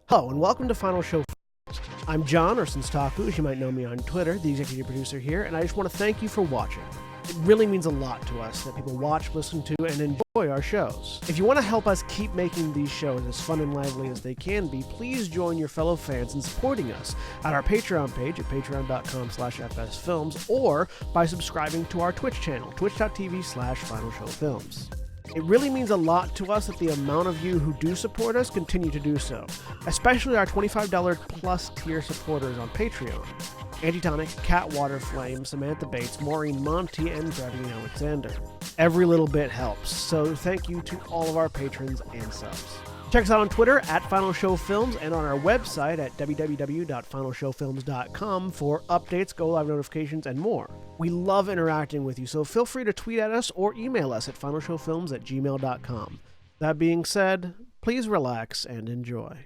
Hello, and welcome to Final Show. I'm John, or Senstaku, as you might know me on Twitter, the executive producer here, and I just want to thank you for watching. It really means a lot to us that people watch, listen to, and enjoy our shows. If you want to help us keep making these shows as fun and lively as they can be, please join your fellow fans in supporting us at our Patreon page at patreon.com/fsfilms or by subscribing to our Twitch channel, twitch.tv/finalshowfilms. It really means a lot to us that the amount of you who do support us continue to do so, especially our $25 plus tier supporters on Patreon. Antitonic, Cat Waterflame, Samantha Bates, Maureen Monty, and Gravity Alexander. Every little bit helps, so thank you to all of our patrons and subs. Check us out on Twitter at Final Show Films and on our website at www.finalshowfilms.com for updates, go-live notifications, and more. We love interacting with you, so feel free to tweet at us or email us at finalshowfilms@gmail.com. That being said, please relax and enjoy.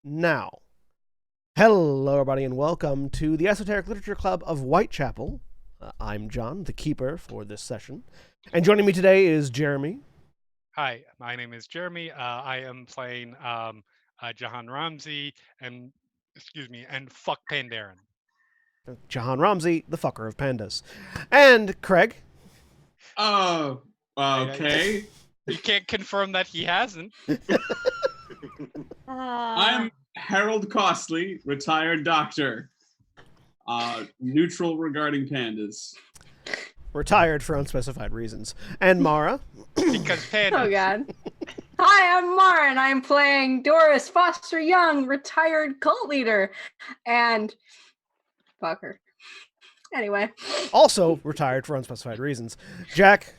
Now, hello everybody and welcome to the Esoteric Literature Club of Whitechapel. I'm John, the keeper for this session. And joining me today is Jeremy. Hi, my name is Jeremy. I am playing Jahan Ramsey and fuck Pandaren. Jahan Ramsey, the fucker of pandas. And Craig. Oh, okay. You can't confirm that he hasn't. I'm Harold Costley, retired doctor. Neutral regarding pandas. Retired for unspecified reasons. And Mara. Because pandas. Oh, God. Hi, I'm Mara, and I'm playing Doris Foster Young, retired cult leader. And fucker. Anyway. Also retired for unspecified reasons. Jack.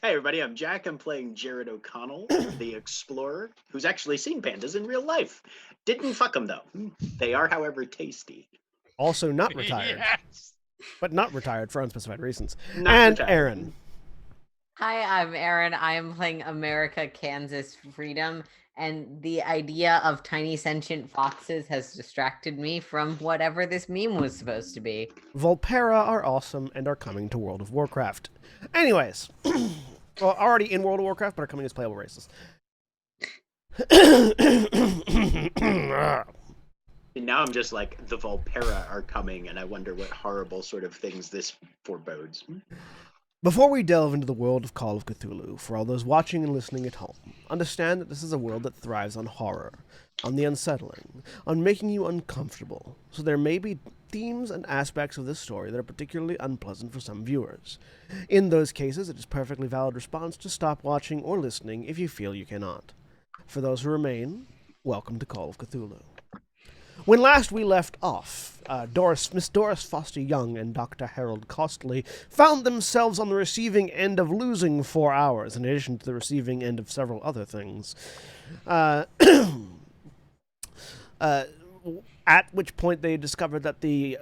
Hey everybody, I'm Jack. I'm playing Jared O'Connell, the explorer, who's actually seen pandas in real life. Didn't fuck them though. They are, however, tasty. Also not retired. Yes. But not retired for unspecified reasons. Not and retired. Aaron. Hi, I'm Aaron. I am playing America, Kansas Freedom, and the idea of tiny sentient foxes has distracted me from whatever this meme was supposed to be. Volpera are awesome and are coming to World of Warcraft. Anyways, well, already in World of Warcraft, but are coming as playable races. And now I'm just like, the Volpera are coming, and I wonder what horrible sort of things this forebodes. Before we delve into the world of Call of Cthulhu, for all those watching and listening at home, understand that this is a world that thrives on horror, on the unsettling, on making you uncomfortable, so there may be themes and aspects of this story that are particularly unpleasant for some viewers. In those cases, it is a perfectly valid response to stop watching or listening if you feel you cannot. For those who remain, welcome to Call of Cthulhu. When last we left off, Miss Doris Foster Young and Dr. Harold Costley found themselves on the receiving end of losing 4 hours, in addition to the receiving end of several other things. At which point they discovered that the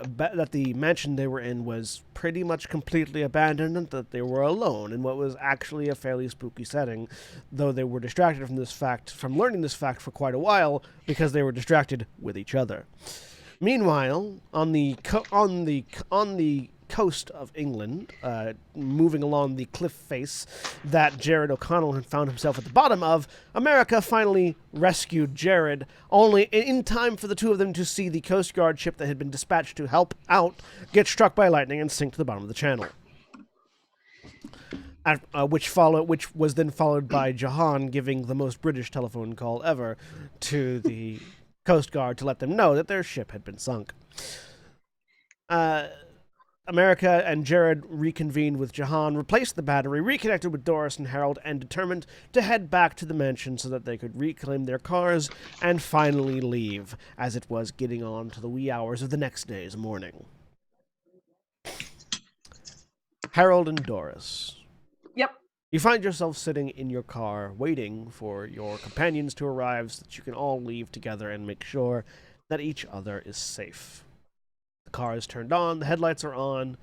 mansion they were in was pretty much completely abandoned and that they were alone in what was actually a fairly spooky setting, though they were distracted from learning this fact for quite a while because they were distracted with each other. Meanwhile, on the coast of England, moving along the cliff face that Jared O'Connell had found himself at the bottom of, America finally rescued Jared, only in time for the two of them to see the Coast Guard ship that had been dispatched to help out get struck by lightning and sink to the bottom of the channel. Which was then followed by Jahan giving the most British telephone call ever to the Coast Guard to let them know that their ship had been sunk. America and Jared reconvened with Jahan, replaced the battery, reconnected with Doris and Harold, and determined to head back to the mansion so that they could reclaim their cars and finally leave, as it was getting on to the wee hours of the next day's morning. Harold and Doris. Yep. You find yourself sitting in your car waiting for your companions to arrive so that you can all leave together and make sure that each other is safe. The car is turned on, the headlights are on,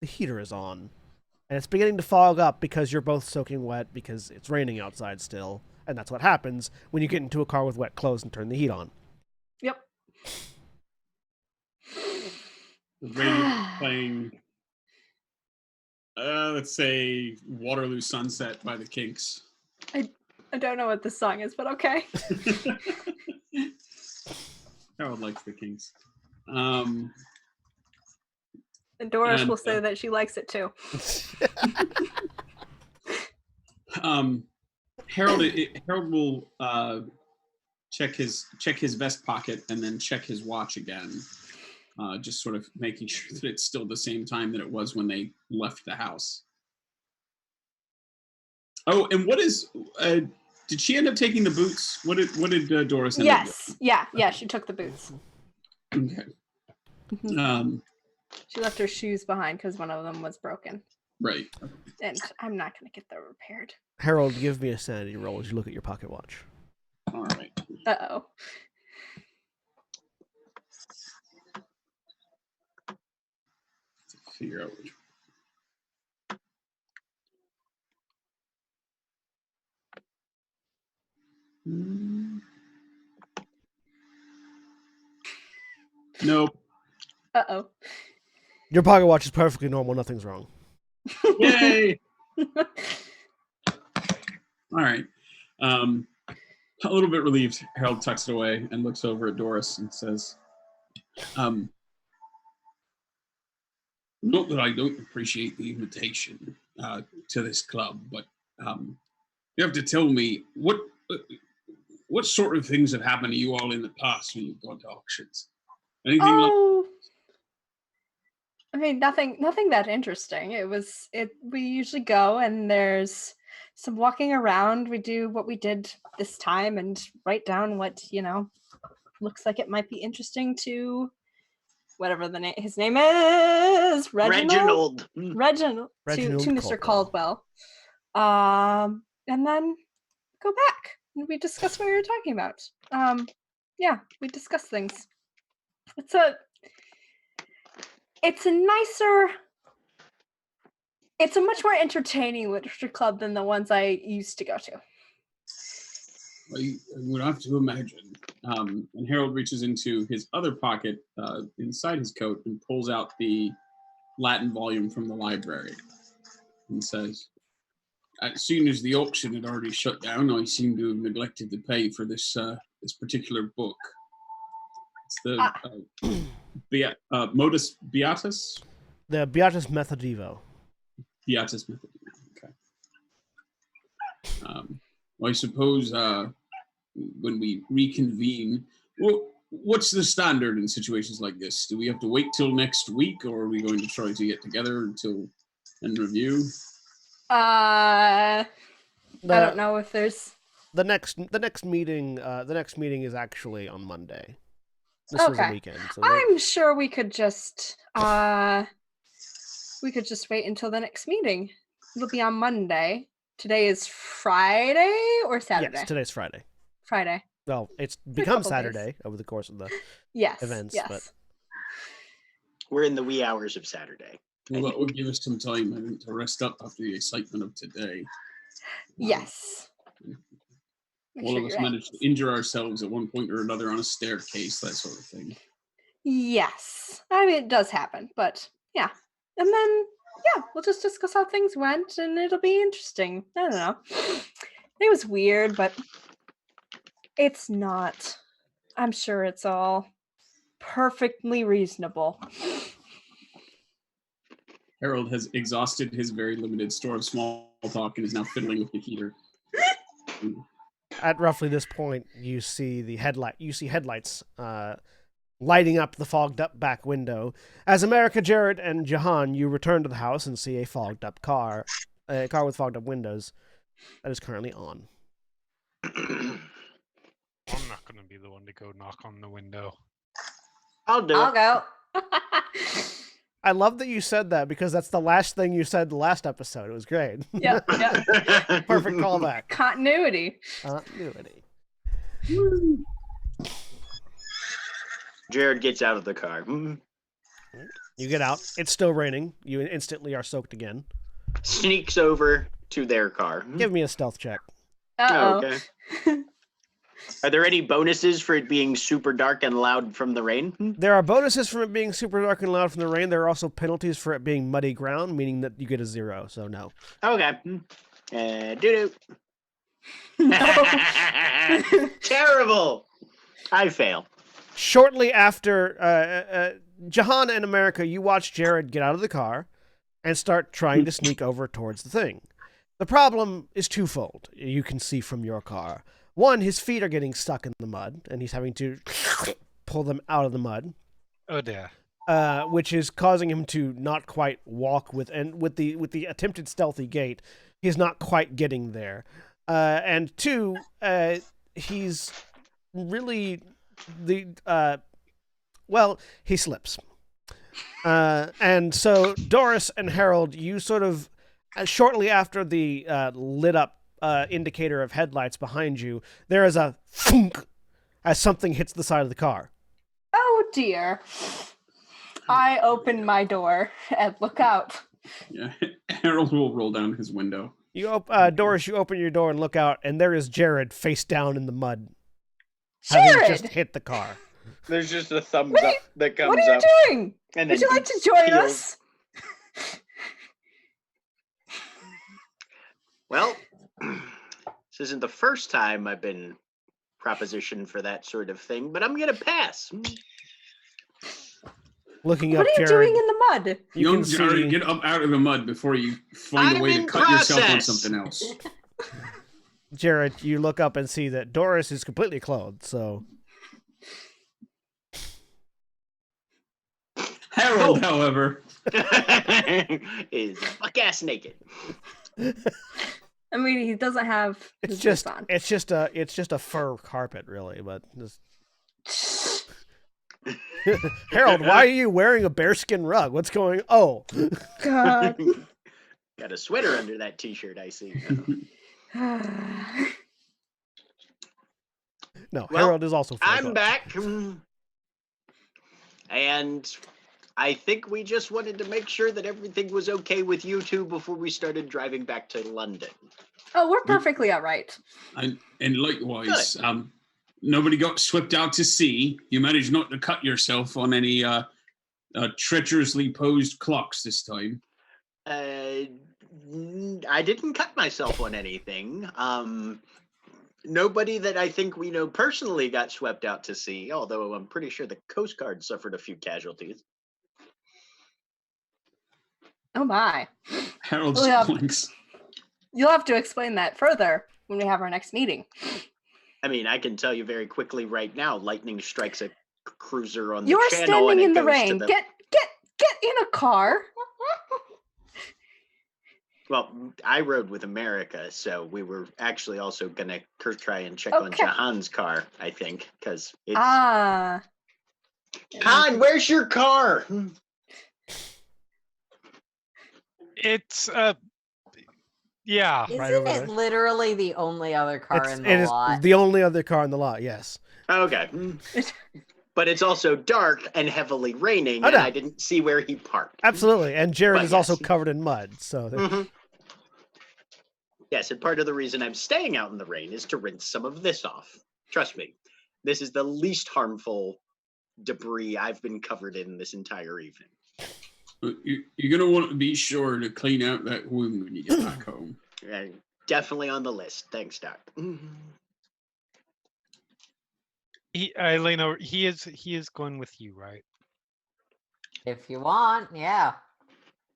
the heater is on, and it's beginning to fog up because you're both soaking wet because it's raining outside still, and that's what happens when you get into a car with wet clothes and turn the heat on. Yep. The radio playing, let's say, Waterloo Sunset by the Kinks. I don't know what this song is, but okay. Harold likes the Kinks. And Doris And, will say that she likes it too. Harold will check his vest pocket and then check his watch again, just sort of making sure that it's still the same time that it was when they left the house. Oh, and what is? Did she end up taking the boots? What did Doris end up Yes. Yeah. She took the boots. doing? Okay. She left her shoes behind because one of them was broken, Right. and I'm not going to get them repaired. Harold, give me a sanity roll as you look at your pocket watch. All right. Uh-oh. Figure out which. Nope. Uh-oh. Your pocket watch is perfectly normal, nothing's wrong. Yay! All right. A little bit relieved, Harold tucks it away and looks over at Doris and says, not that I don't appreciate the invitation to this club, but you have to tell me what sort of things have happened to you all in the past when you've gone to auctions? Anything Oh, I mean, nothing that interesting. We usually go and there's some walking around. We do what we did this time and write down what, looks like it might be interesting to whatever his name is. Reginald. Reginald to Mr. Caldwell. And then go back and we discuss what we were talking about. Yeah, we discuss things. It's a much more entertaining literature club than the ones I used to go to. I would have to imagine. And Harold reaches into his other pocket inside his coat and pulls out the Latin volume from the library and says, as soon as the auction had already shut down, I seem to have neglected to pay for this particular book. It's the Modus Beatus? The Beatus Methodivo. Beatus Methodivo, okay. I suppose when we reconvene, what's the standard in situations like this? Do we have to wait till next week, or are we going to try to get together and review? I don't know if there's the next meeting. The next meeting is actually on Monday. This was a weekend. So I'm sure we could just wait until the next meeting. It'll be on Monday. Today is Friday or Saturday? Yes, today's Friday. Friday. Well, it's become Saturday over the course of the events. Yes. But we're in the wee hours of Saturday. Well, that will give us some time, I think, to rest up after the excitement of today. Yes. All of us managed to injure ourselves at one point or another on a staircase, that sort of thing. Yes. I mean, it does happen, but yeah. And then, we'll just discuss how things went, and it'll be interesting. I don't know. It was weird, but it's not. I'm sure it's all perfectly reasonable. Harold has exhausted his very limited store of small talk and is now fiddling with the heater. At roughly this point, you see headlights lighting up the fogged up back window. As America, Jared, and Jahan, you return to the house and see a fogged up car, a car with fogged up windows that is currently on. I'm not going to be the one to go knock on the window. I'll do it. I'll go. I love that you said that because that's the last thing you said the last episode. It was great. Yeah, yeah. Perfect callback. Continuity. Continuity. Jared gets out of the car. You get out. It's still raining. You instantly are soaked again. Sneaks over to their car. Give me a stealth check. Uh-oh. Okay. Are there any bonuses for it being super dark and loud from the rain? There are bonuses from it being super dark and loud from the rain. There are also penalties for it being muddy ground, meaning that you get a 0, so no. Okay. Doo-doo. No. Terrible. I fail. Shortly after, Jahan and America, you watch Jared get out of the car and start trying to sneak over towards the thing. The problem is twofold, you can see from your car. One, his feet are getting stuck in the mud, and he's having to pull them out of the mud. Oh dear. Which is causing him to not quite walk with the attempted stealthy gait. He's not quite getting there. And two, he's really he slips. And so Doris and Harold, you sort of shortly after the lit up indicator of headlights behind you, there is a thunk as something hits the side of the car. Oh dear. I open my door and look out. Yeah, Harold will roll down his window. Doris, you open your door and look out, and there is Jared face down in the mud. Jared! Having just hit the car. There's just a thumbs What are up that comes What are you up. doing? And Would then you like to join peels. us? Well, this isn't the first time I've been propositioned for that sort of thing, but I'm gonna pass. Looking What up are you Jared. doing in the mud? You Young can see Jared, get up out of the mud before you find I'm a way to in cut yourself on process. something else. Jared, you look up and see that Doris is completely clothed, so Harold, however, is fuck ass naked. I mean, he doesn't have. it's his just boots on. it's just a fur carpet, really. But just... Harold, why are you wearing a bearskin rug? What's going? Oh, God. Got a sweater under that t-shirt, I see. no, Well, Harold is also. I'm full-clothed. back. And I think we just wanted to make sure that everything was okay with you two before we started driving back to London. Oh, we're perfectly all right. and likewise, nobody got swept out to sea. You managed not to cut yourself on any treacherously posed clocks this time. I didn't cut myself on anything. Nobody that I think we know personally got swept out to sea, although I'm pretty sure the Coast Guard suffered a few casualties. Oh my. Harold Oh, yeah. blinks. You'll have to explain that further when we have our next meeting. I mean, I can tell you very quickly right now, lightning strikes a cruiser on the You're channel and standing it in the goes rain. to the... Get in a car. Well, I rode with America, so we were actually also going to try and check on Okay. Jahan's car, I think, because it's... Ah. Han, where's your car? It's yeah. Right Isn't over it there. literally the only other car in It the is lot? the only other car in the lot. Yes. Okay. But it's also dark and heavily raining, Oh, and no. I didn't see where he parked. Absolutely. And Jared But is also yes. covered in mud. So Mhm. Yes, and part of the reason I'm staying out in the rain is to rinse some of this off. Trust me, this is the least harmful debris I've been covered in this entire evening. You're going to want to be sure to clean out that wound when you get back home. Definitely on the list. Thanks, Doc. Elena, he is going with you, right? If you want, yeah.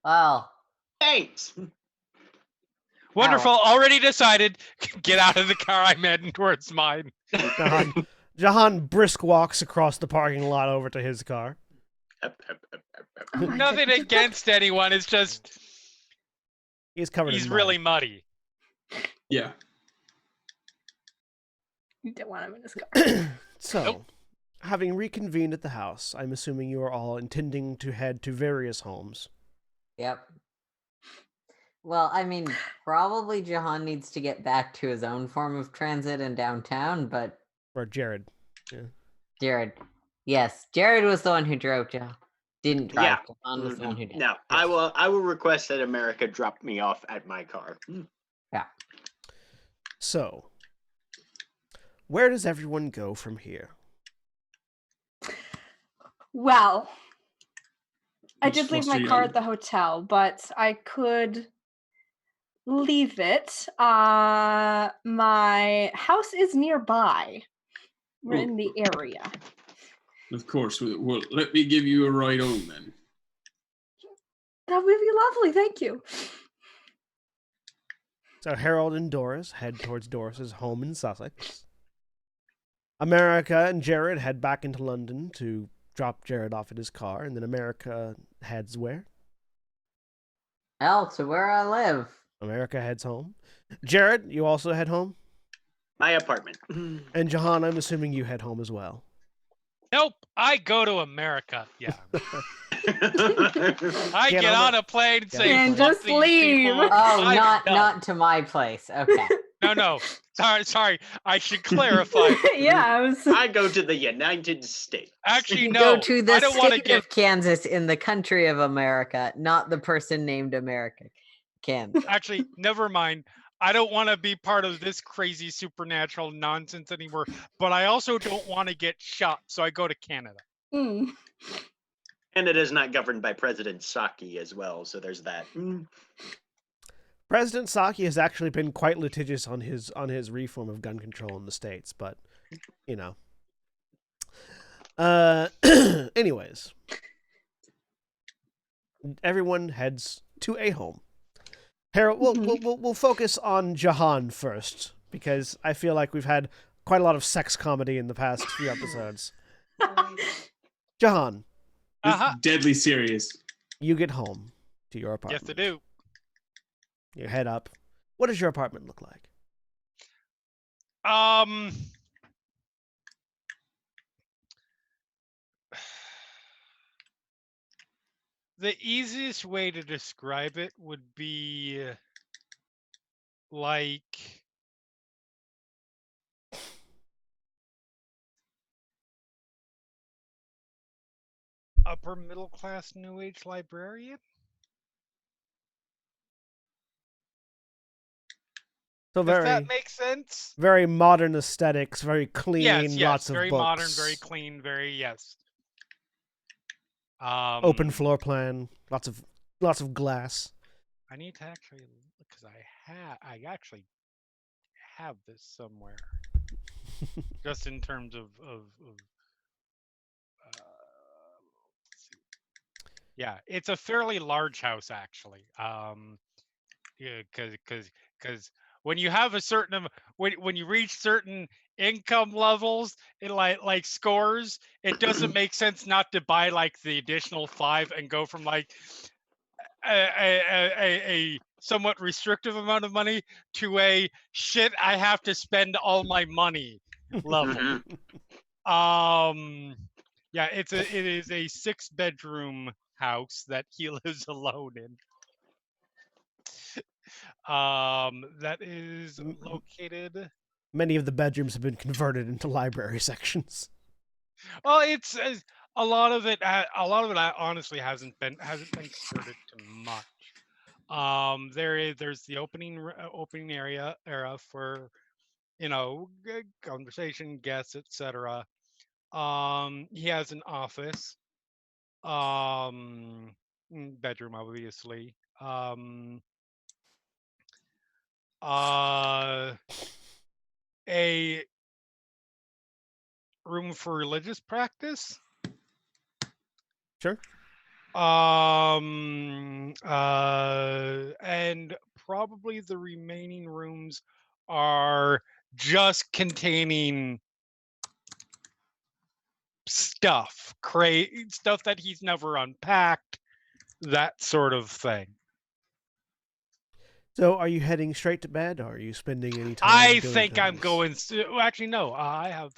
Well, Thanks. Wonderful. Already decided. Get out of the car. I'm heading towards mine. Jahan brisk walks across the parking lot over to his car. Oh my Nothing goodness. against anyone. It's just He's covered he's in mud. really muddy. Yeah. You don't want him in his car. So, Nope. having reconvened at the house, I'm assuming you are all intending to head to various homes. Yep. Well, I mean, probably Jahan needs to get back to his own form of transit in downtown, but Or Jared. Yeah. Jared. Yes, Jared was the one who drove. Didn't drive. Yeah. Jahan was the one who did. No, I will request that America drop me off at my car. Yeah. So, where does everyone go from here? Well, I Which did leave my foster car young? at the hotel, but I could leave it. My house is nearby. We're Oh. in the area. Of course. Well, let me give you a ride home then. That would be lovely, thank you. So Harold and Doris head towards Doris's home in Sussex. America and Jared head back into London to drop Jared off at his car, and then America heads where? To where I live. America heads home. Jared, you also head home? My apartment. And Jahan, I'm assuming you head home as well. Nope, I go to America. Yeah. I Get get on on a plane and say, And "Fuck just these leave." people, Oh, I'm not done." to my place. Okay. No. Sorry. I should clarify. Yeah, I go to the United States. Actually, You no. go to the I don't want to state get. of Kansas in the country of America, not the person named America. Kansas. Actually, never mind. I don't want to be part of this crazy supernatural nonsense anymore. But I also don't want to get shot, so I go to Canada. Mm. Canada is not governed by President Saki as well, so there's that. President Saki has actually been quite litigious on his reform of gun control in the States, but you know. Anyways. Everyone heads to a home. Harold, we'll focus on Jahan first, because I feel like we've had quite a lot of sex comedy in the past few episodes. Jahan, This is deadly serious. you get home to your apartment. Yes, I do. You head up. What does your apartment look like? The easiest way to describe it would be like upper middle class new age librarian. So Does that make sense? very modern aesthetics, very clean, Yes, lots of very books. modern, very clean, very yes. Open floor plan, lots of glass. I need to actually because I actually have this somewhere. Just in terms of let's see. Yeah, it's a fairly large house actually. Yeah, because when you have a certain when you reach certain income levels, it like scores, it doesn't make sense not to buy like the additional 5 and go from like a somewhat restrictive amount of money to a shit I have to spend all my money level. Yeah, it is a 6-bedroom house that he lives alone in. That is located. Many of the bedrooms have been converted into library sections. Well, it's a lot of it. Honestly hasn't been converted to much. There's the opening area for conversation, guests, etc. He has an office. Bedroom obviously. A room for religious practice. Sure. And probably the remaining rooms are just containing stuff that he's never unpacked, that sort of thing. So, are you heading straight to bed, or are you spending any time? I doing think I'm things? going. Actually, no. I have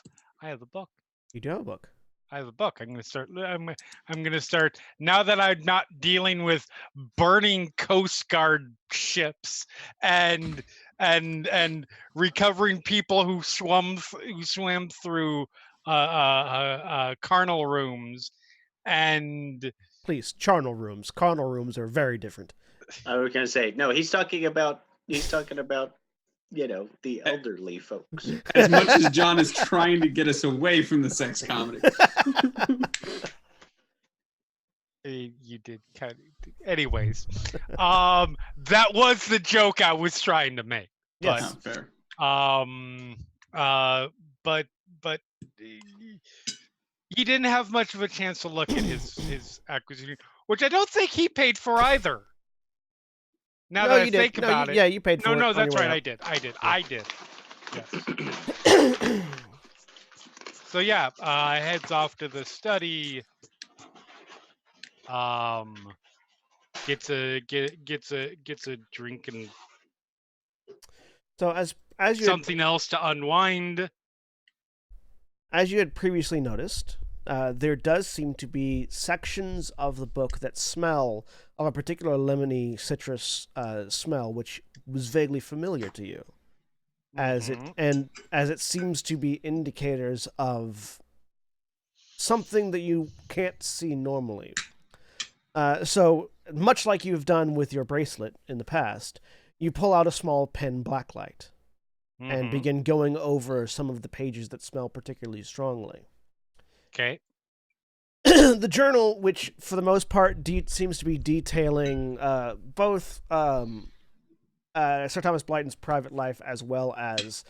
a book. You do have a book. I have a book. I'm gonna start now that I'm not dealing with burning Coast Guard ships and recovering people who swam through carnal rooms and Please, charnel rooms. Carnal rooms are very different. I was gonna say no. He's talking about the elderly folks. As much as John is trying to get us away from the sex comedy. you did kind of. Anyways, that was the joke I was trying to make. Yes. Oh, fair. But he didn't have much of a chance to look at his acquisition, which I don't think he paid for either. Now No, that I you did. think No, about you- it. Yeah, you paid for it. No, on that's your way right. out. I did. Yes. So yeah, heads off to the study. Gets a drink and So as you something else to unwind. as you had previously noticed, there does seem to be sections of the book that smell of a particular lemony citrus smell, which was vaguely familiar to you, as it seems to be indicators of something that you can't see normally. So much like you've done with your bracelet in the past, you pull out a small pen blacklight and begin going over some of the pages that smell particularly strongly. Okay. The journal, which for the most part seems to be detailing both Sir Thomas Blyton's private life as well as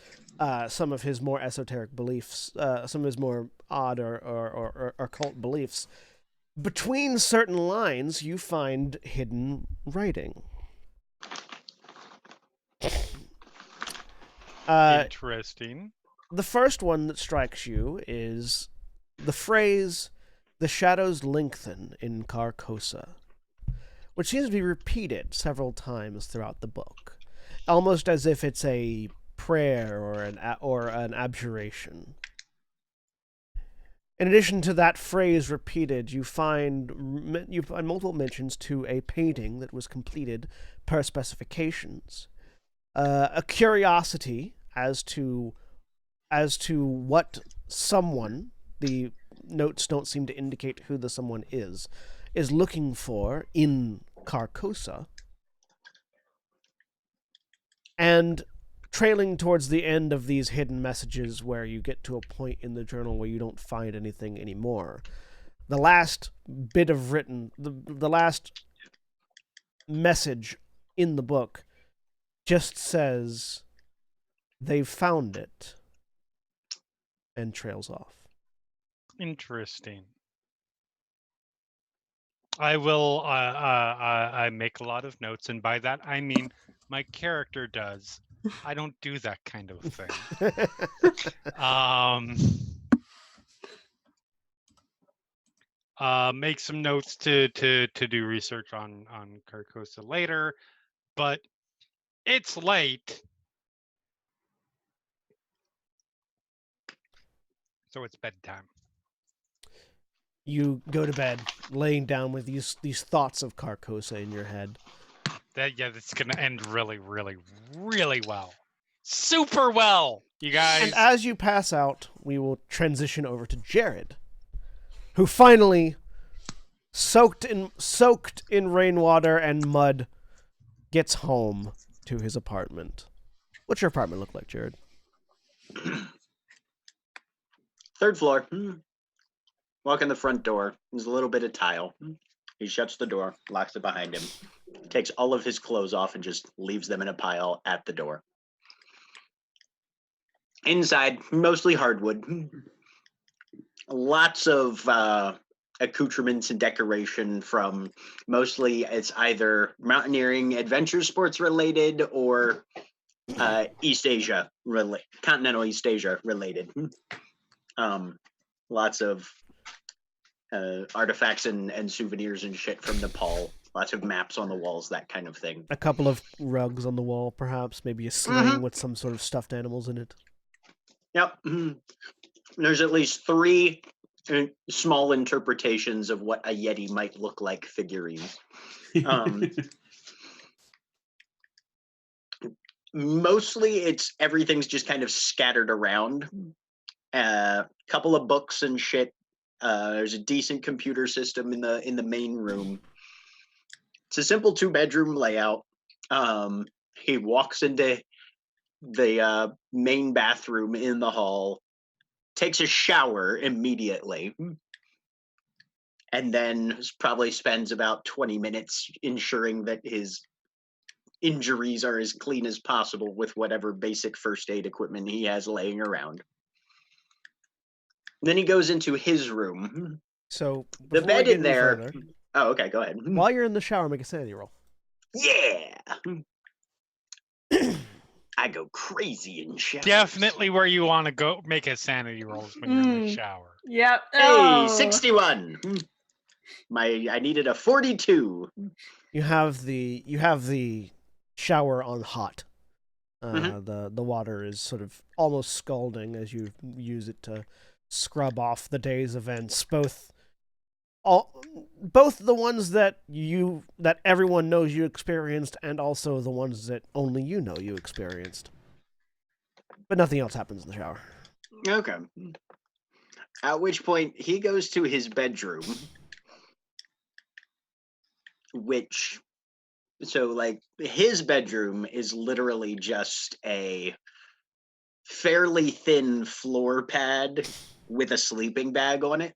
some of his more esoteric beliefs, some of his more odd or occult beliefs. Between certain lines, you find hidden writing. Interesting. The first one that strikes you is the phrase, "The shadows lengthen in Carcosa," which seems to be repeated several times throughout the book, almost as if it's a prayer or an abjuration. In addition to that phrase repeated, you find multiple mentions to a painting that was completed per specifications, a curiosity as to what someone, the notes don't seem to indicate who the someone is looking for in Carcosa, and trailing towards the end of these hidden messages where you get to a point in the journal where you don't find anything anymore. The last bit of written, the last message in the book just says, "They've found it," and trails off. Interesting. I will. I make a lot of notes, and by that I mean my character does. I don't do that kind of thing. Make some notes to do research on Carcosa later, but it's late, so it's bedtime. You go to bed, laying down with these thoughts of Carcosa in your head. That's gonna end really, really, really well. Super well, you guys. And as you pass out, we will transition over to Jared, who finally, soaked in rainwater and mud, gets home to his apartment. What's your apartment look like, Jared? 3rd floor. Walk in the front door. There's a little bit of tile. He shuts the door, locks it behind him, takes all of his clothes off and just leaves them in a pile at the door. Inside, mostly hardwood. Lots of accoutrements and decoration from mostly it's either mountaineering adventure sports related or East Asia related, continental East Asia related. Lots of artifacts and souvenirs and shit from Nepal. Lots of maps on the walls, that kind of thing. A couple of rugs on the wall, perhaps. Maybe a sling with some sort of stuffed animals in it. Yep. There's at least 3 small interpretations of what a Yeti might look like figurines. Mostly everything's just kind of scattered around. Couple of books and shit. There's a decent computer system in the main room. It's a simple 2-bedroom layout. He walks into the main bathroom in the hall, takes a shower immediately, and then probably spends about 20 minutes ensuring that his injuries are as clean as possible with whatever basic first aid equipment he has laying around. Then he goes into his room. So The before bed we get in any there. further, Oh, okay, go ahead. while you're in the shower, make a sanity roll. Yeah. I go crazy in showers. Definitely where you want to go make a sanity rolls when you're in the shower. Yep. Hey, Oh. 61. I needed a 42. You have the shower on hot. Mhm. The water is sort of almost scalding as you use it to scrub off the day's events, both the ones that everyone knows you experienced, and also the ones that only you know you experienced. But nothing else happens in the shower. Okay. At which point he goes to his bedroom, his bedroom is literally just a fairly thin floor pad with a sleeping bag on it.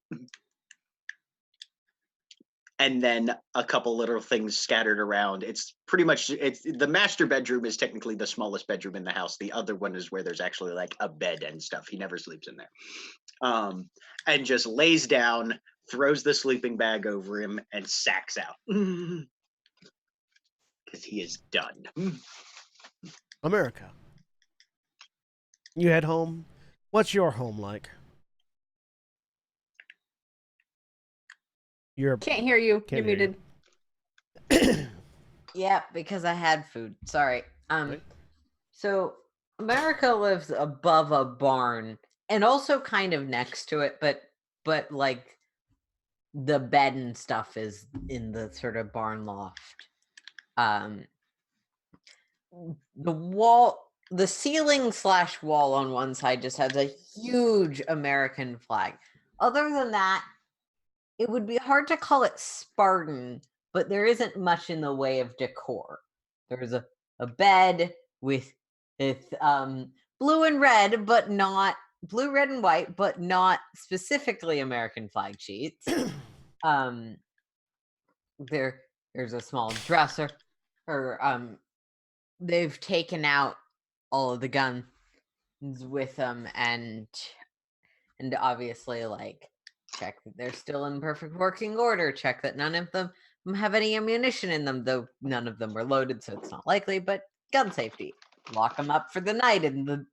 And then a couple little things scattered around. It's pretty much the master bedroom is technically the smallest bedroom in the house. The other one is where there's actually like a bed and stuff. He never sleeps in there. And just lays down, throws the sleeping bag over him, and sacks out. Because he is done. America. You head home. What's your home like? Can't hear you. Can't You're hear muted. Yeah, because I had food. Sorry. Right. So America lives above a barn and also kind of next to it, but like the bed and stuff is in the sort of barn loft. The ceiling / wall on one side just has a huge American flag. Other than that, it would be hard to call it Spartan, but there isn't much in the way of decor. There's a bed with blue and red, but not blue, red, and white, but not specifically American flag sheets. There's a small dresser, or they've taken out all of the guns with them, and obviously like check that they're still in perfect working order, check that none of them have any ammunition in them, though none of them were loaded, so it's not likely, but gun safety. Lock them up for the night in the,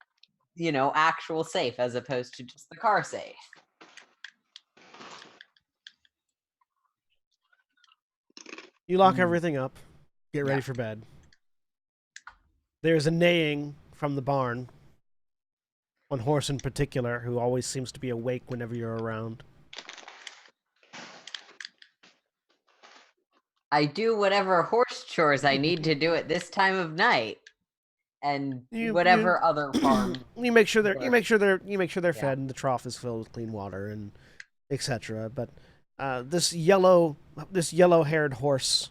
actual safe as opposed to just the car safe. You lock everything up, get ready for bed. There's a neighing from the barn. One horse in particular, who always seems to be awake whenever you're around. I do whatever horse chores I need to do at this time of night, and whatever other farm. You make sure they're fed, and the trough is filled with clean water, and etc. But this yellow-haired horse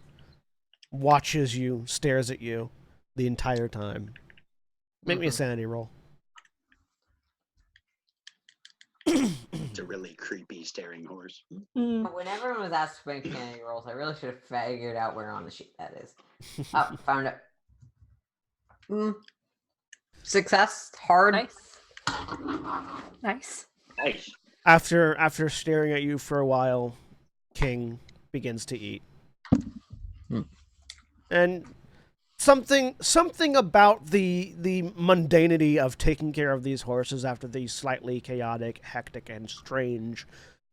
watches you, stares at you the entire time. Make me a sanity roll. It's a really creepy staring horse. When everyone was asked to make sanity rolls, I really should have figured out where on the sheet that is. Oh, found it. Success. Hard. Nice. After staring at you for a while, King begins to eat. And something about the mundanity of taking care of these horses after the slightly chaotic, hectic, and strange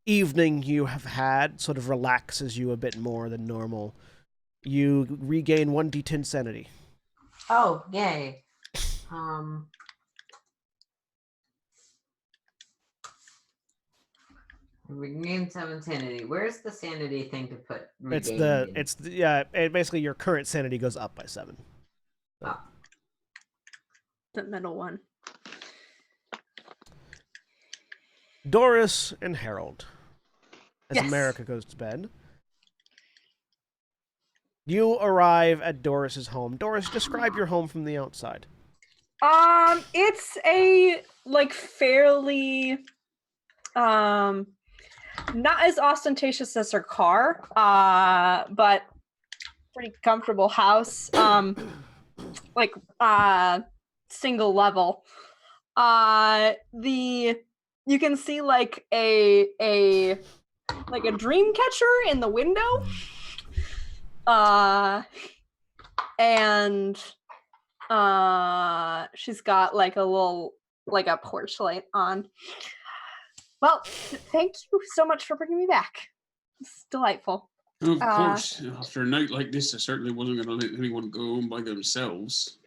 evening you have had sort of relaxes you a bit more than normal. You regain 1d10 sanity. Oh, yay. Regain 7 sanity. Where's the sanity thing to put? Basically your current sanity goes up by 7. Ah. The middle one. Doris and Harold. As Yes. America goes to bed. You arrive at Doris's home. Doris, describe your home from the outside. It's a fairly not as ostentatious as her car, but pretty comfortable house. Single level. You can see a dream catcher in the window. And she's got a porch light on. Well, thank you so much for bringing me back. It's delightful. Of course, after a night like this, I certainly wasn't going to let anyone go home by themselves.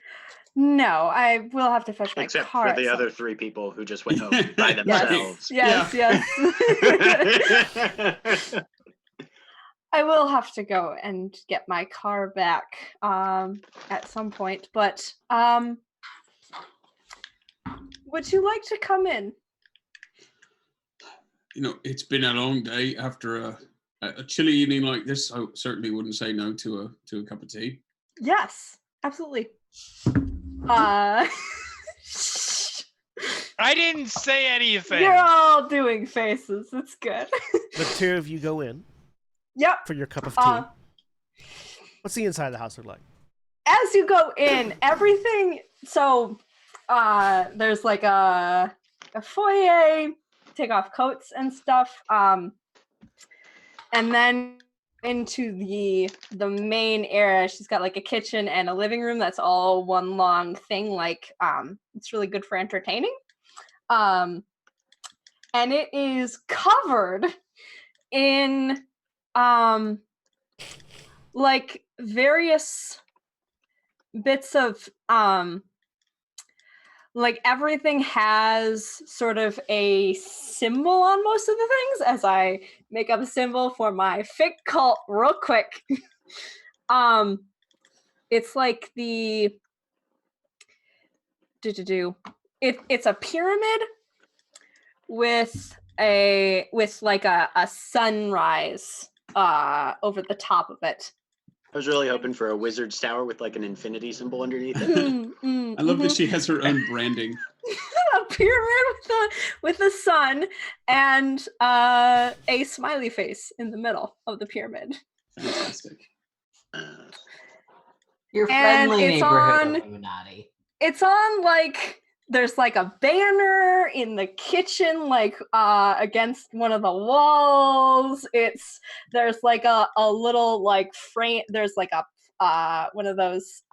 No, I will have to fetch my Except car. for the other 3 people who just went home by Yes, themselves. yes. I will have to go and get my car back at some point, but would you like to come in? It's been a long day. After a chilly evening like this, I certainly wouldn't say no to a cup of tea. Yes, absolutely. I didn't say anything. You're all doing faces. It's good. The 2 of you go in. Yep. For your cup of tea. What's the inside of the house look like? As you go in, everything. So, there's a foyer. Take off coats and stuff. And then into the main area, she's got a kitchen and a living room that's all one long thing. It's really good for entertaining. And it is covered in various bits of everything has sort of a symbol on most of the things, as I make up a symbol for my fic cult real quick. It's it's a pyramid with a sunrise over the top of it. I was really hoping for a wizard's tower with an infinity symbol underneath it. I love that she has her own branding. A pyramid with a sun and a smiley face in the middle of the pyramid. Fantastic. Your friendly neighborhood Illuminati. It's on there's a banner in the kitchen against one of the walls. There's a little frame. There's a one of those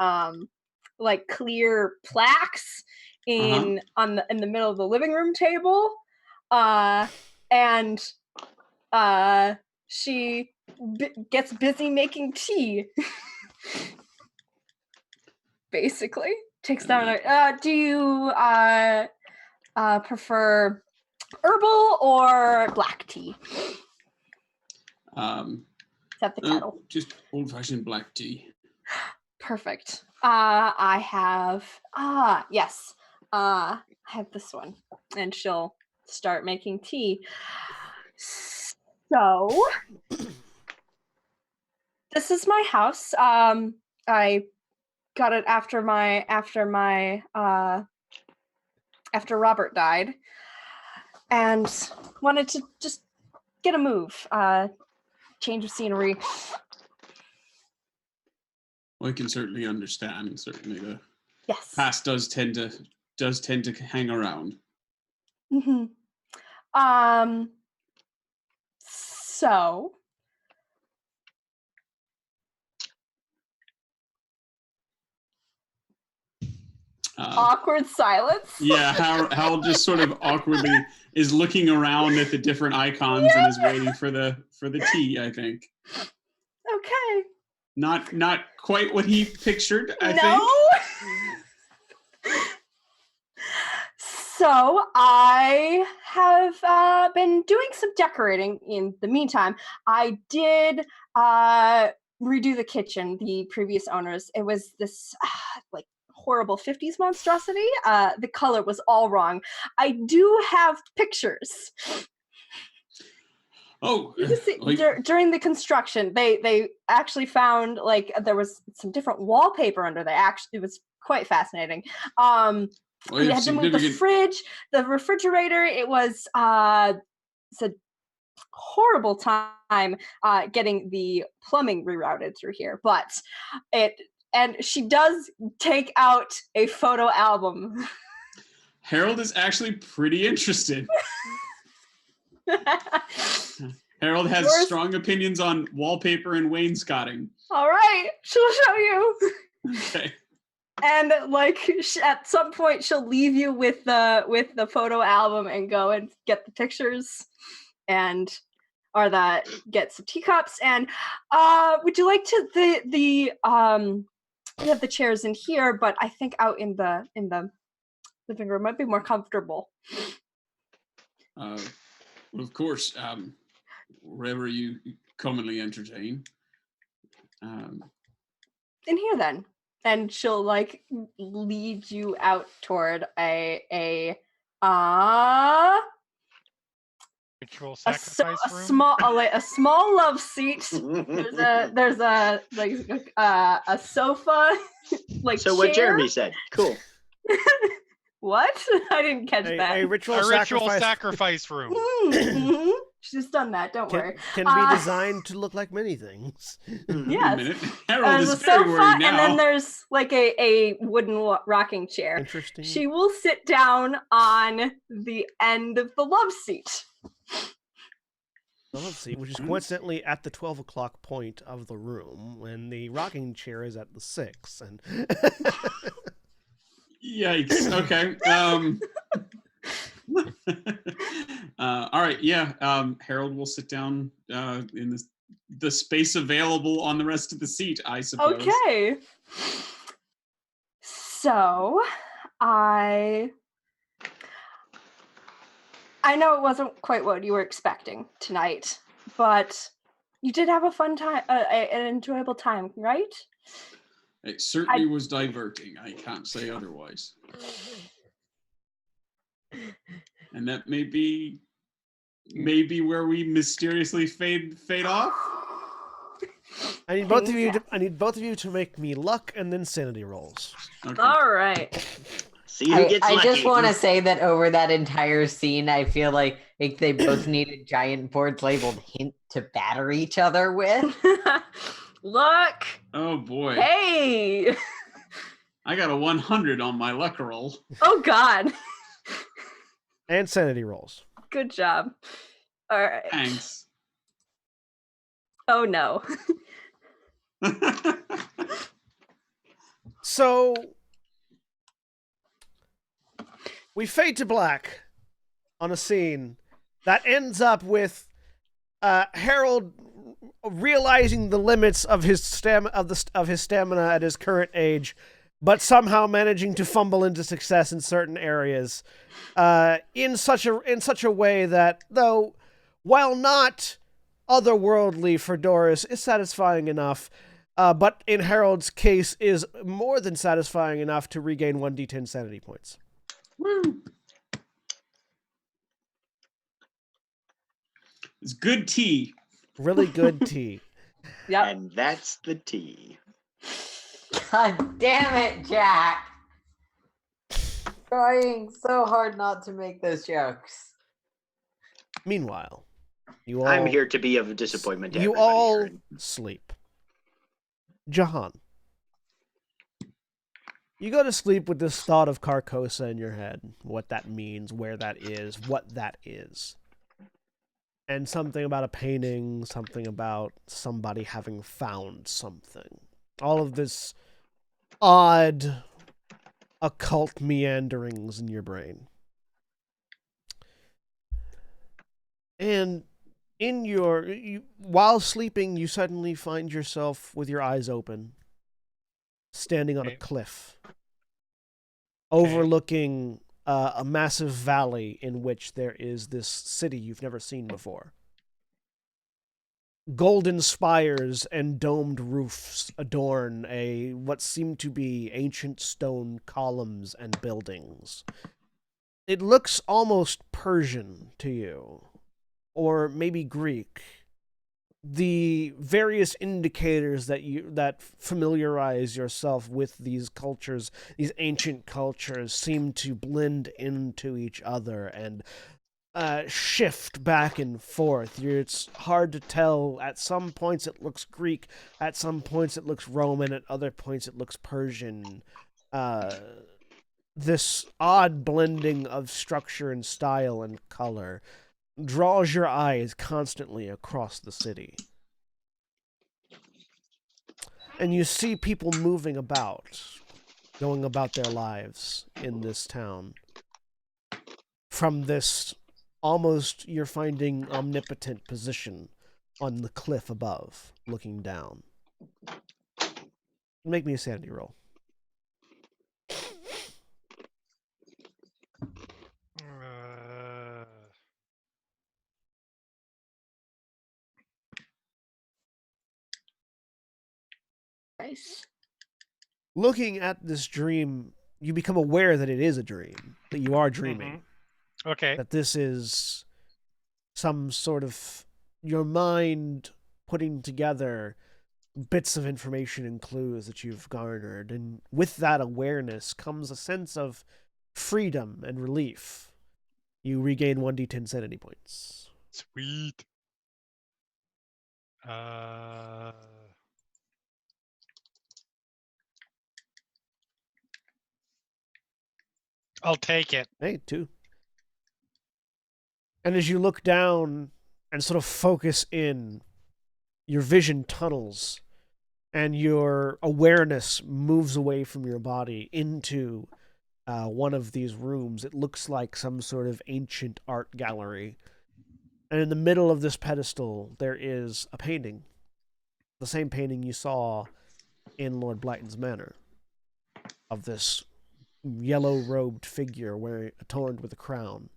clear plaques in the middle of the living room table. And she gets busy making tea. Basically. Takes down do you prefer herbal or black tea? Except the kettle. Just old-fashioned black tea. Perfect. I have yes. I have this one. And she'll start making tea. So this is my house. I got it after Robert died, and wanted to just get a move, change of scenery. Well, I can certainly understand. Certainly, the Yes. past does tend to hang around. Mm-hmm. So. Awkward silence. Yeah, Harold just sort of awkwardly is looking around at the different icons and is waiting for the tea, I think. Okay. Not quite what he pictured, I think. So I have been doing some decorating in the meantime. I did redo the kitchen, the previous owners. It was this like horrible 50s monstrosity. The color was all wrong. I do have pictures. Oh, You can see, like, during the construction, they actually found like there was some different wallpaper under there. Actually, it was quite fascinating. well, You had to move the fridge, the refrigerator. It was it's a horrible time getting the plumbing rerouted through here, but and she does take out a photo album. Harold is actually pretty interested. Harold has strong opinions on wallpaper and wainscoting. All right, she'll show you. Okay. And like at some point, she'll leave you with the photo album and go and get the pictures, or get some teacups. And would you like to we have the chairs in here, but I think out in the living room might be more comfortable. Well, of course, wherever you commonly entertain. In here then. And she'll like lead you out toward a ritual sacrifice room. A small love seat. There's a like a sofa. Like so chair. What Jeremy said. Cool. What? I didn't catch that. A ritual sacrifice room. Mm-hmm. She's done that. Don't worry. Can be designed to look like many things. Yes. Harold there's is a very sofa, worried now. and then there's like a wooden rocking chair. Interesting. She will sit down on the end of the love seat. The love seat, which is coincidentally at the 12 o'clock point of the room, when the rocking chair is at the 6. And Yikes. Okay. All right. Yeah. Harold will sit down in the space available on the rest of the seat, I suppose. Okay. So, I know it wasn't quite what you were expecting tonight, but you did have a fun time, an enjoyable time, right? It certainly was diverting. I can't say otherwise. And that may be where we mysteriously fade off. I need both of you to make me luck and then sanity rolls. Okay. All right. See who gets lucky. I just want to say that over that entire scene, I feel like they both needed giant boards labeled "hint" to batter each other with. Look. Oh boy. Hey. I got a 100 on my luck roll. Oh God. And sanity rolls. Good job. All right. Thanks. Oh no. So we fade to black on a scene that ends up with Harold realizing the limits of his stamina at his current age, but somehow managing to fumble into success in certain areas, in such a way that, though, while not otherworldly for Doris, is satisfying enough. But in Harold's case, is more than satisfying enough to regain 1d10 sanity points. Woo! It's good tea. Really good tea. Yep. And that's the tea. God damn it, Jack. Trying so hard not to make those jokes. Meanwhile, you all... I'm here to be of disappointment to you everybody, all Aaron. sleep. Jahan. You go to sleep with this thought of Carcosa in your head. What that means, where that is, what that is. And something about a painting, something about somebody having found something. All of this odd, occult meanderings in your brain. And while sleeping, you suddenly find yourself with your eyes open, standing on a cliff, overlooking a massive valley in which there is this city you've never seen before. Golden spires and domed roofs adorn what seem to be ancient stone columns and buildings. It looks almost Persian to you, or maybe Greek. The various indicators that familiarize yourself with these cultures, these ancient cultures, seem to blend into each other and shift back and forth. It's hard to tell. At some points it looks Greek, at some points it looks Roman, at other points it looks Persian. This odd blending of structure and style and color draws your eyes constantly across the city. And you see people moving about, going about their lives in this town. From this almost you're finding omnipotent position on the cliff above, looking down. Make me a sanity roll. Nice. Looking at this dream, you become aware that it is a dream, that you are dreaming. Okay. That this is some sort of your mind putting together bits of information and clues that you've garnered. And with that awareness comes a sense of freedom and relief. You regain 1d10 sanity points. Sweet. I'll take it. Hey, 2. And as you look down and sort of focus in, your vision tunnels and your awareness moves away from your body into one of these rooms. It looks like some sort of ancient art gallery. And in the middle of this pedestal, there is a painting. The same painting you saw in Lord Blyton's manor. Of this yellow-robed figure adorned with a crown.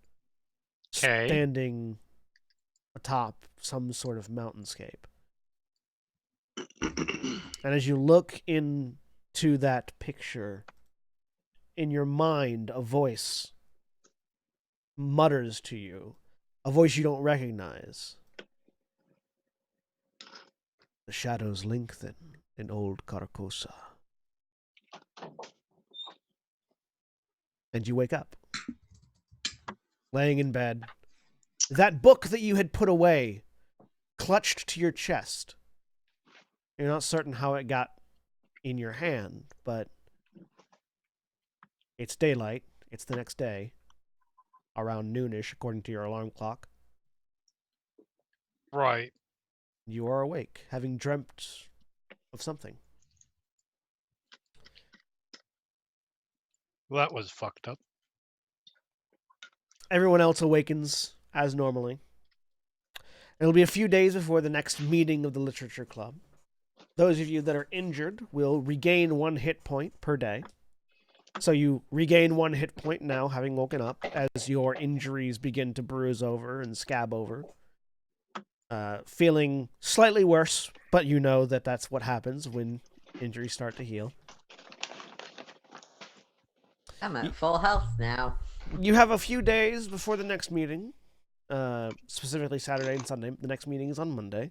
Okay. Standing atop some sort of mountainscape. And as you look into that picture, in your mind, a voice mutters to you, a voice you don't recognize. The shadows lengthen in old Carcosa. And you wake up, laying in bed. That book that you had put away, clutched to your chest. You're not certain how it got in your hand, but it's daylight. It's the next day, around noonish, according to your alarm clock. Right. You are awake, having dreamt of something. Well, that was fucked up. Everyone else awakens as normally. It'll be a few days before the next meeting of the Literature Club. Those of you that are injured will regain 1 hit point per day. So you regain 1 hit point now, having woken up, as your injuries begin to bruise over and scab over. Feeling slightly worse, but you know that that's what happens when injuries start to heal. I'm at full health now. You have a few days before the next meeting, specifically Saturday and Sunday. The next meeting is on Monday.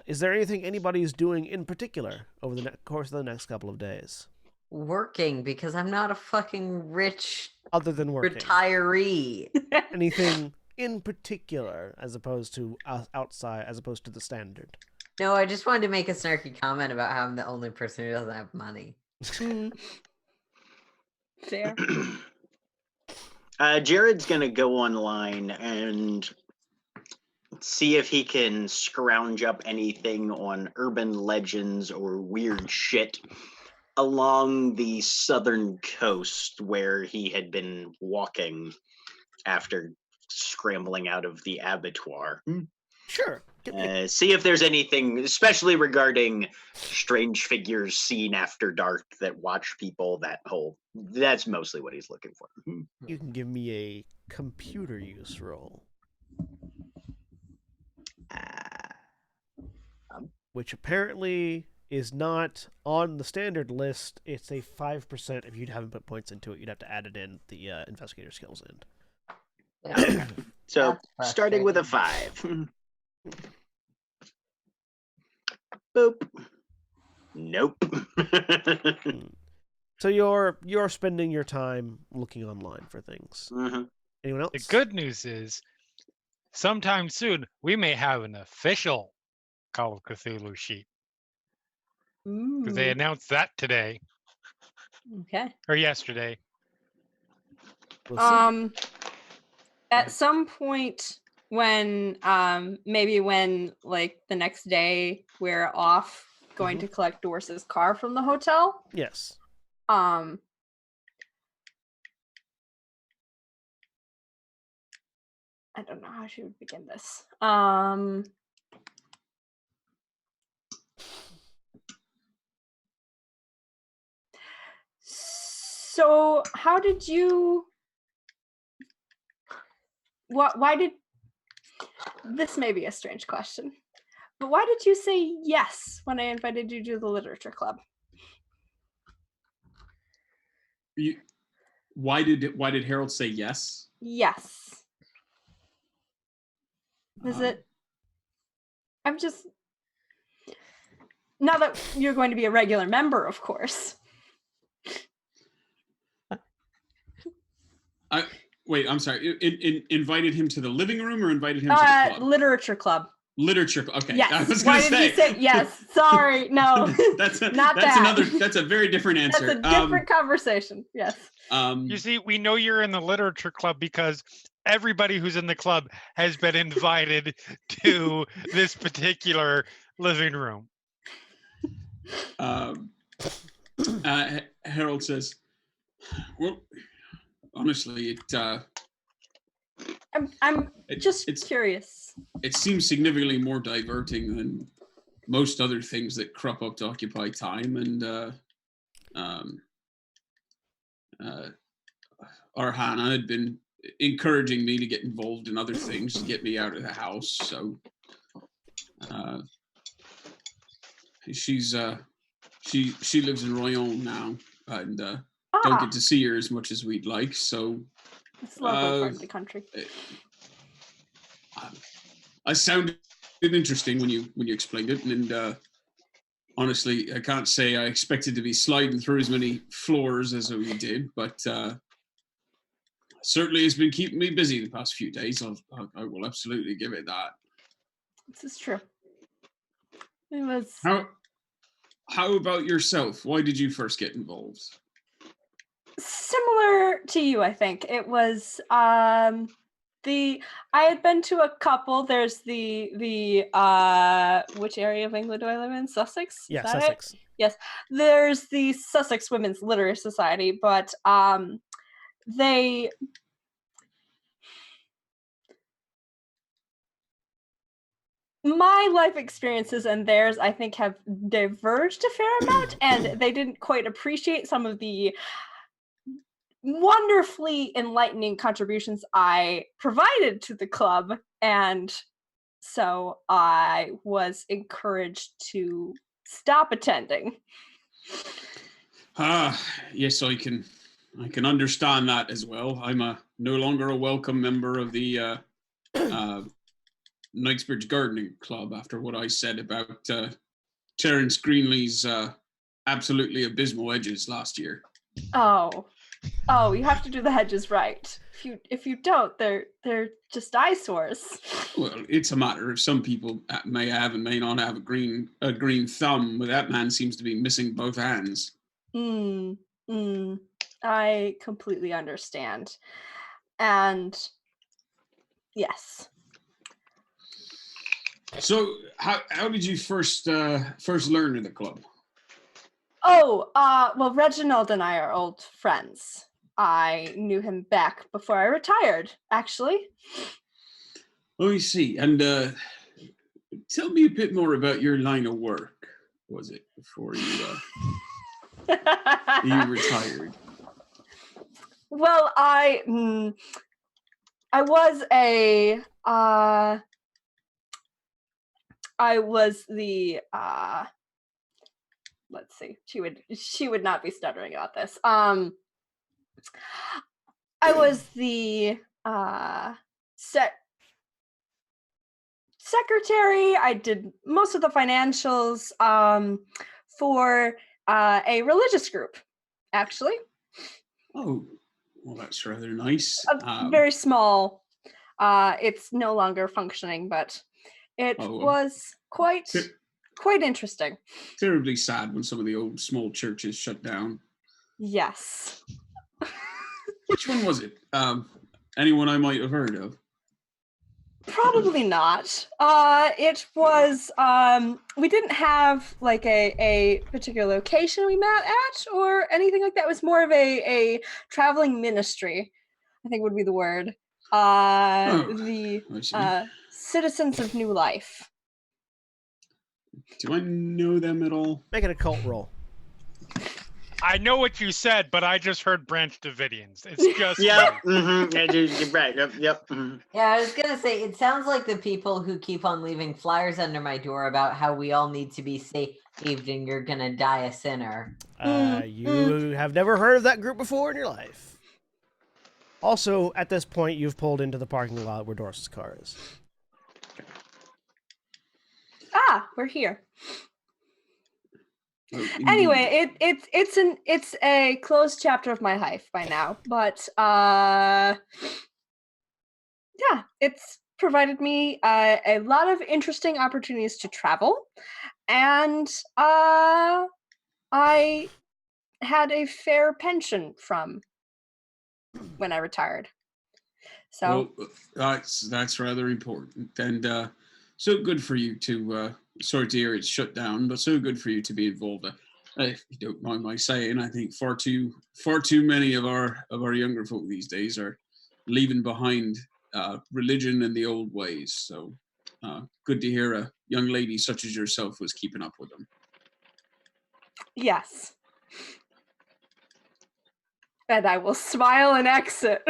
Is there anything anybody's doing in particular over the course of the next couple of days? Working, because I'm not a fucking rich Other than working. retiree. Anything in particular, as opposed to outside, as opposed to the standard? No, I just wanted to make a snarky comment about how I'm the only person who doesn't have money. Fair. Jared's gonna go online and see if he can scrounge up anything on urban legends or weird shit along the southern coast where he had been walking after scrambling out of the abattoir. Sure. See if there's anything, especially regarding strange figures seen after dark that watch people. That's mostly what he's looking for. You can give me a computer use roll. Which apparently is not on the standard list. It's a 5%. If you haven't put points into it, you'd have to add it in the investigator skills end. Okay. So That's starting with a frustrating. 5. Boop. Nope. So you're spending your time looking online for things. Mhm. Anyone else? The good news is, sometime soon we may have an official Call of Cthulhu sheet because they Ooh, announced that today okay. or yesterday. We'll see. At some point when maybe when like the next day we're off going to collect Doris's car from the hotel. Yes. I don't know how she would begin this. So how did you why did this may be a strange question, but why did you say yes when I invited you to the literature club? Why did Harold say yes? Yes. Is Um, it I'm just now that you're going to be a regular member, of course. Wait, I'm sorry. Invited him to the living room or invited him to the club? Literature club. Literature. Okay. Yes. I was Why gonna did you say yes? Sorry, no. that's That's a very different answer. That's a different conversation. Yes. You see, we know you're in the literature club because everybody who's in the club has been invited to this particular living room. Harold says, "Well, honestly, I'm just curious. It seems significantly more diverting than most other things that crop up to occupy time, and our Hannah had been encouraging me to get involved in other things to get me out of the house. So she lives in Royan now, and don't get to see her as much as we'd like. So it's a lovely part of the country. I sounded interesting when you explained it, and honestly, I can't say I expected to be sliding through as many floors as we did, but certainly it's been keeping me busy the past few days. I will absolutely give it that. This is true. It was. How about yourself? Why did you first get involved? Similar to you, I think. It was I had been to a couple. There's the which area of England do I live in? Sussex? Yeah, Sussex. Yes. There's the Sussex Women's Literary Society, but they my life experiences and theirs, I think, have diverged a fair amount, and they didn't quite appreciate some of the wonderfully enlightening contributions I provided to the club, and so I was encouraged to stop attending. Yes, I can understand that as well. I'm no longer a welcome member of the Knightsbridge Gardening Club after what I said about Terence Greenlee's absolutely abysmal edges last year. Oh, you have to do the hedges right. If you don't, they're just eyesores. Well, it's a matter of some people may have and may not have a green thumb, but that man seems to be missing both hands. I completely understand. And yes. So, how did you first learn of the club? Well, Reginald and I are old friends. I knew him back before I retired, actually. Oh, you see. And tell me a bit more about your line of work. Was it before you you retired? Well, I was the let's see. She would not be stuttering about this. I was the secretary. I did most of the financials for a religious group, actually. Oh, well, that's rather nice. Very small. It's no longer functioning, but it was quite interesting. Terribly sad when some of the old small churches shut down. Yes. Which one was it? Anyone I might have heard of? Probably not. It was, we didn't have like a particular location we met at or anything like that. It was more of a traveling ministry, I think would be the word. The Citizens of New Life. Do I know them at all? Make an occult roll. I know what you said, but I just heard Branch Davidians. It's just Yep. Right. Yep. Yeah, I was gonna say, it sounds like the people who keep on leaving flyers under my door about how we all need to be saved and you're gonna die a sinner. You have never heard of that group before in your life. Also, at this point, you've pulled into the parking lot where Doris's car is. Ah, we're here. Oh, Anyway, it's a closed chapter of my life by now, but yeah, it's provided me a lot of interesting opportunities to travel, and I had a fair pension from when I retired. So that's rather important, and so good for you to. Sorry to hear it's shut down, but so good for you to be involved. If you don't mind my saying, I think far too many of our younger folk these days are leaving behind religion and the old ways. So good to hear a young lady such as yourself was keeping up with them. yes, and I will smile and exit.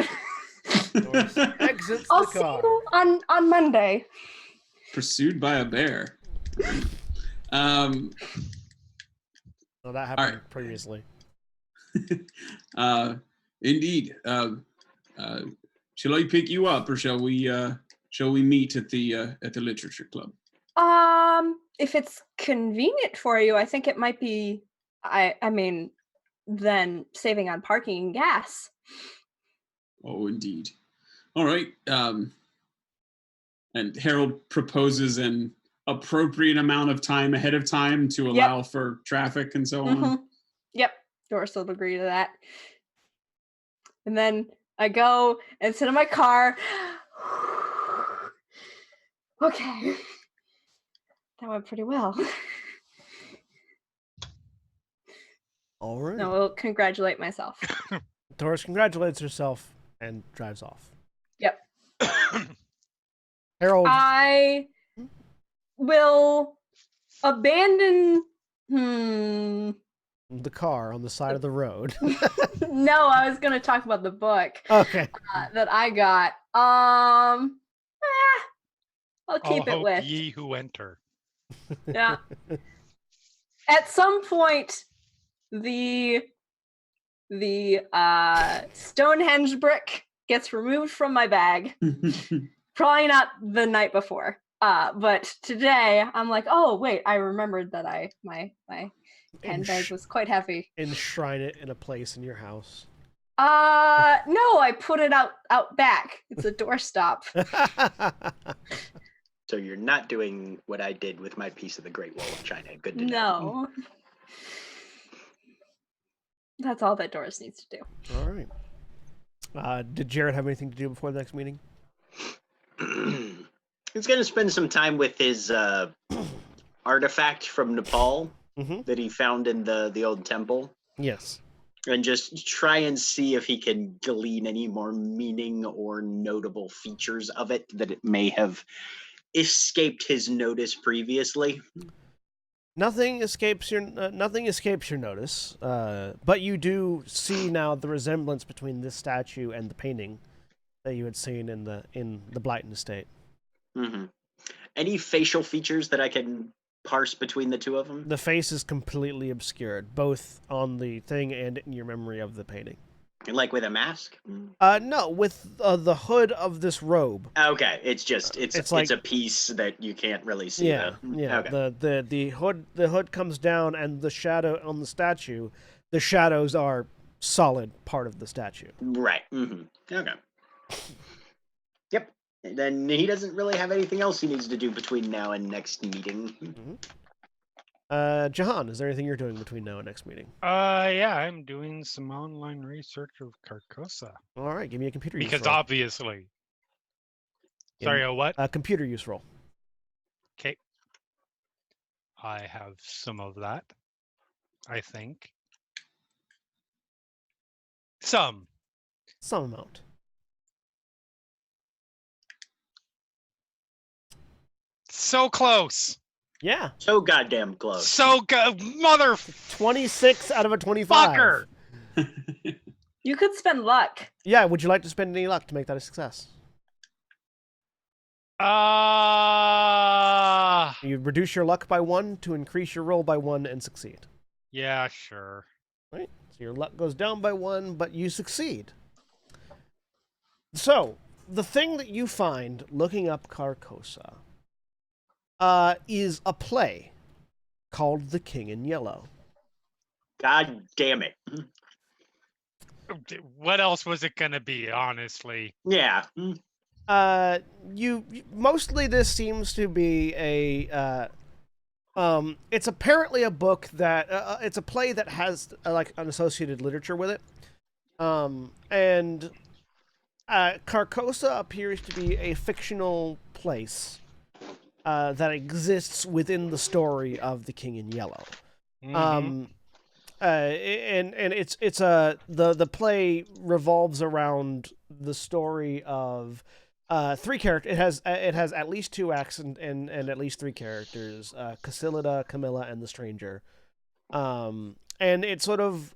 Doris exits I'll the see car. you on Monday. Pursued by a bear. Well, that happened right. previously. Indeed. Shall I pick you up, or shall we meet at the literature club? If it's convenient for you, I think it might be. I mean, then saving on parking and gas. Oh, indeed. All right. And Harold proposes an appropriate amount of time ahead of time to allow for traffic and so on. Yep, Doris will agree to that. And then I go and sit in my car. Okay, that went pretty well. All right. No, I'll congratulate myself. Doris congratulates herself and drives off. Yep. Harold. I will abandon. The car on the side of the road. No, I was gonna talk about the book. Okay. That I got. I'll keep it with ye who enter. Yeah. At some point, the Stonehenge brick gets removed from my bag. Probably not the night before. But today I'm like, oh wait, I remembered that my handbag was quite heavy. Enshrine it in a place in your house. No, I put it out back. It's a doorstop. So you're not doing what I did with my piece of the Great Wall of China. Good to know. No. That's all that Doris needs to do. All right. Did Jared have anything to do before the next meeting? He's going to spend some time with his artifact from Nepal that he found in the old temple. Yes. And just try and see if he can glean any more meaning or notable features of it that it may have escaped his notice previously? Nothing escapes your notice, but you do see now the resemblance between this statue and the painting that you had seen in the Blighton estate. Mm-hmm. Any facial features that I can parse between the two of them? The face is completely obscured, both on the thing and in your memory of the painting. Like with a mask? No, with the hood of this robe. Okay, it's like, a piece that you can't really see. Yeah, yeah. Okay. The hood comes down, and the shadow on the statue, the shadows are solid part of the statue. Right. Mm-hmm. Okay. Yep. And then he doesn't really have anything else he needs to do between now and next meeting. Mm-hmm. Jahan, is there anything you're doing between now and next meeting? Yeah, I'm doing some online research of Carcosa. All right, give me a computer use Because roll. obviously. Sorry, what? Computer use roll. Okay. I have some of that, I think. Some amount. So close. Yeah. So goddamn close. So good, mother 26 out of a 25. fucker. You could spend luck. Yeah, would you like to spend any luck to make that a success? You reduce your luck by 1 to increase your roll by 1 and succeed. Yeah, sure. Right? So your luck goes down by 1, but you succeed. So, the thing that you find looking up Carcosa is a play called The King in Yellow. God damn it. What else was it gonna be, honestly? Yeah. You mostly this seems to be a it's apparently a book that it's a play that has like an associated literature with it. And Carcosa appears to be a fictional place that exists within the story of The King in Yellow. Mm-hmm. And it's the play revolves around the story of 3 characters. It has at least 2 acts and at least 3 characters: Casilda, Camilla, and the Stranger. And it's sort of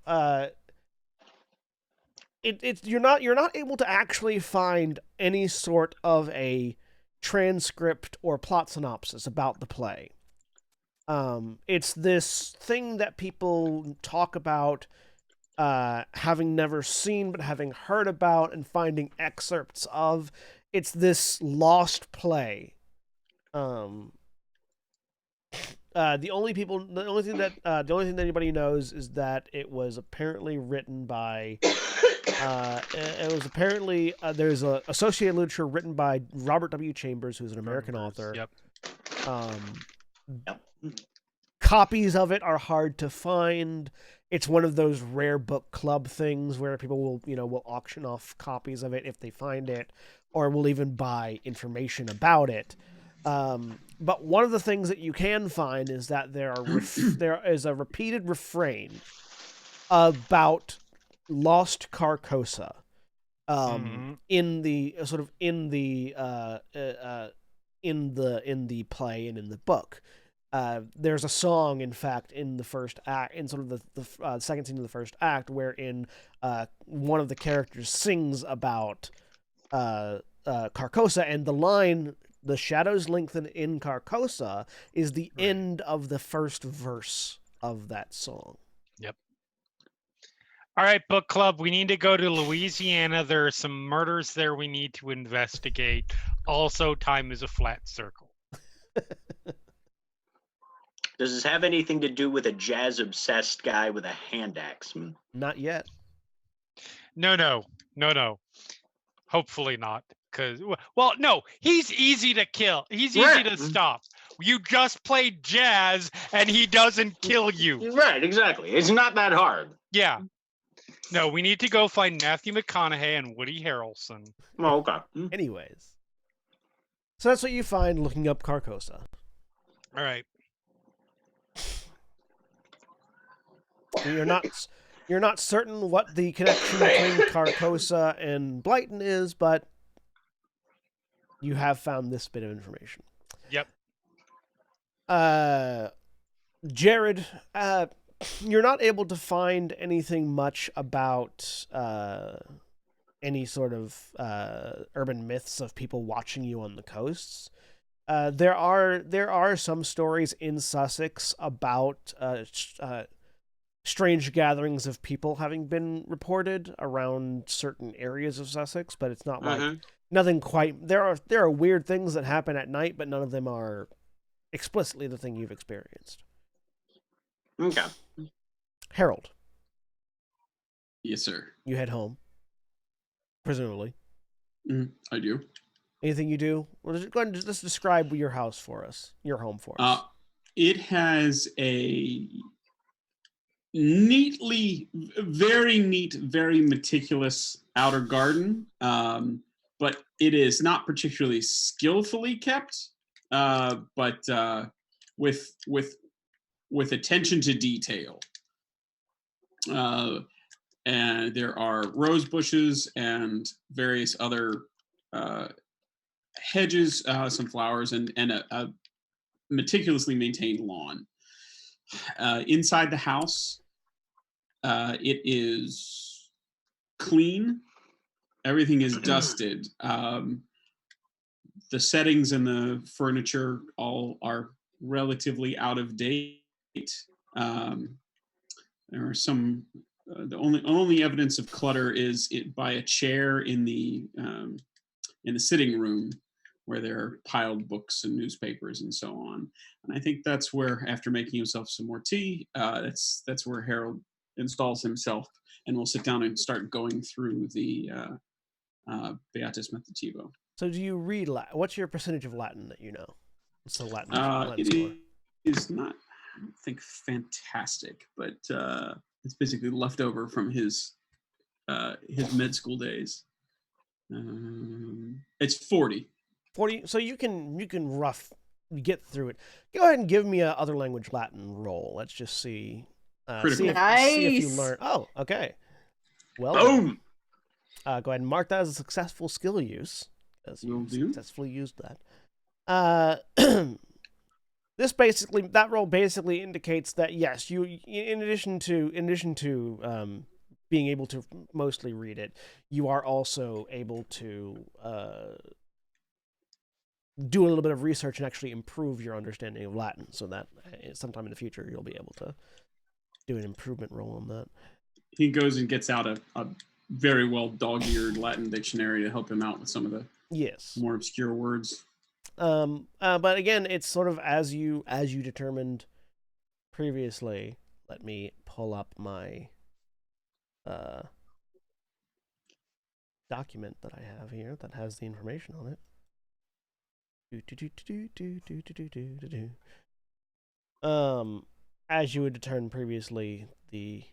you're not able to actually find any sort of a transcript or plot synopsis about the play. It's this thing that people talk about, having never seen but having heard about and finding excerpts of. It's this lost play. The only thing that anybody knows is that it was apparently written by. There's a associated literature written by Robert W. Chambers, who's an American author. Yep. Copies of it are hard to find. It's one of those rare book club things where people will auction off copies of it if they find it, or will even buy information about it. But one of the things that you can find is that there is a repeated refrain about lost Carcosa in the play and in the book. There's a song, in fact, in the first act, in sort of the second scene of the first act, wherein one of the characters sings about Carcosa, and the line "The shadows lengthen in Carcosa" is the end of the first verse of that song. Yep. All right, book club, we need to go to Louisiana. There are some murders there we need to investigate. Also, time is a flat circle. Does this have anything to do with a jazz-obsessed guy with a hand axe? Not yet. No. Hopefully not. No, he's easy to kill. He's easy to stop. You just played jazz and he doesn't kill you. Right, exactly. It's not that hard. Yeah. No, we need to go find Matthew McConaughey and Woody Harrelson. Oh, okay. Anyways. So that's what you find looking up Carcosa. All right. You're not certain what the connection between Carcosa and Blighton is, but you have found this bit of information. Jared, you're not able to find anything much about any sort of urban myths of people watching you on the coasts. There are some stories in Sussex about strange gatherings of people having been reported around certain areas of Sussex, but it's not like nothing quite. There are weird things that happen at night, but none of them are explicitly the thing you've experienced. Okay. Harold, Yes, sir. you head home, presumably. I do. Anything you do? Well, go ahead and just describe your house for us, your home for us. It has a very neat, very meticulous outer garden, but it is not particularly skillfully kept, but with attention to detail. And there are rose bushes and various other hedges, some flowers, and a meticulously maintained lawn. Inside the house, it is clean. Everything is dusted. The settings and the furniture all are relatively out of date. There are some. The only evidence of clutter is it by a chair in the sitting room, where there are piled books and newspapers and so on. And I think that's where, after making himself some more tea, that's where Harold installs himself, and we'll sit down and start going through the Beatus Metativo. So do you read Latin? What's your percentage of Latin that you know? What's the Latin? It is not, I don't think, fantastic, but it's basically left over from his med school days. It's 40. 40. So you can get through it. Go ahead and give me a other language Latin roll. Let's just see. See if you learn. Oh, okay. Well, boom. Go ahead and mark that as a successful skill use, as you successfully used that. That roll basically indicates that yes, you in addition to being able to mostly read it, you are also able to do a little bit of research and actually improve your understanding of Latin, so that sometime in the future you'll be able to do an improvement roll on that. He goes and gets out a very well dog-eared Latin dictionary to help him out with some of the more obscure words. But again, it's sort of as you determined previously. Let me pull up my document that I have here that has the information on it. As you had determined previously, the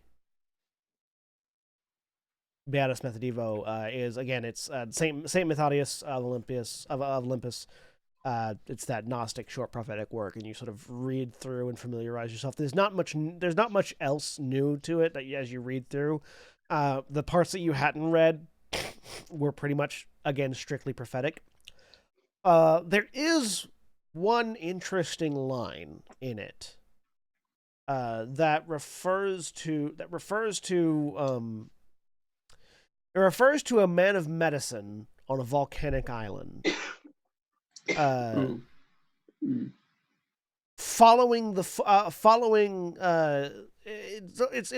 Beatus Metativo is, again, it's Saint Methodius of Olympus. It's that Gnostic short prophetic work, and you sort of read through and familiarize yourself. There's not much else new to it that as you read through. The parts that you hadn't read were pretty much, again, strictly prophetic. There is one interesting line in it that refers to a man of medicine on a volcanic island. It's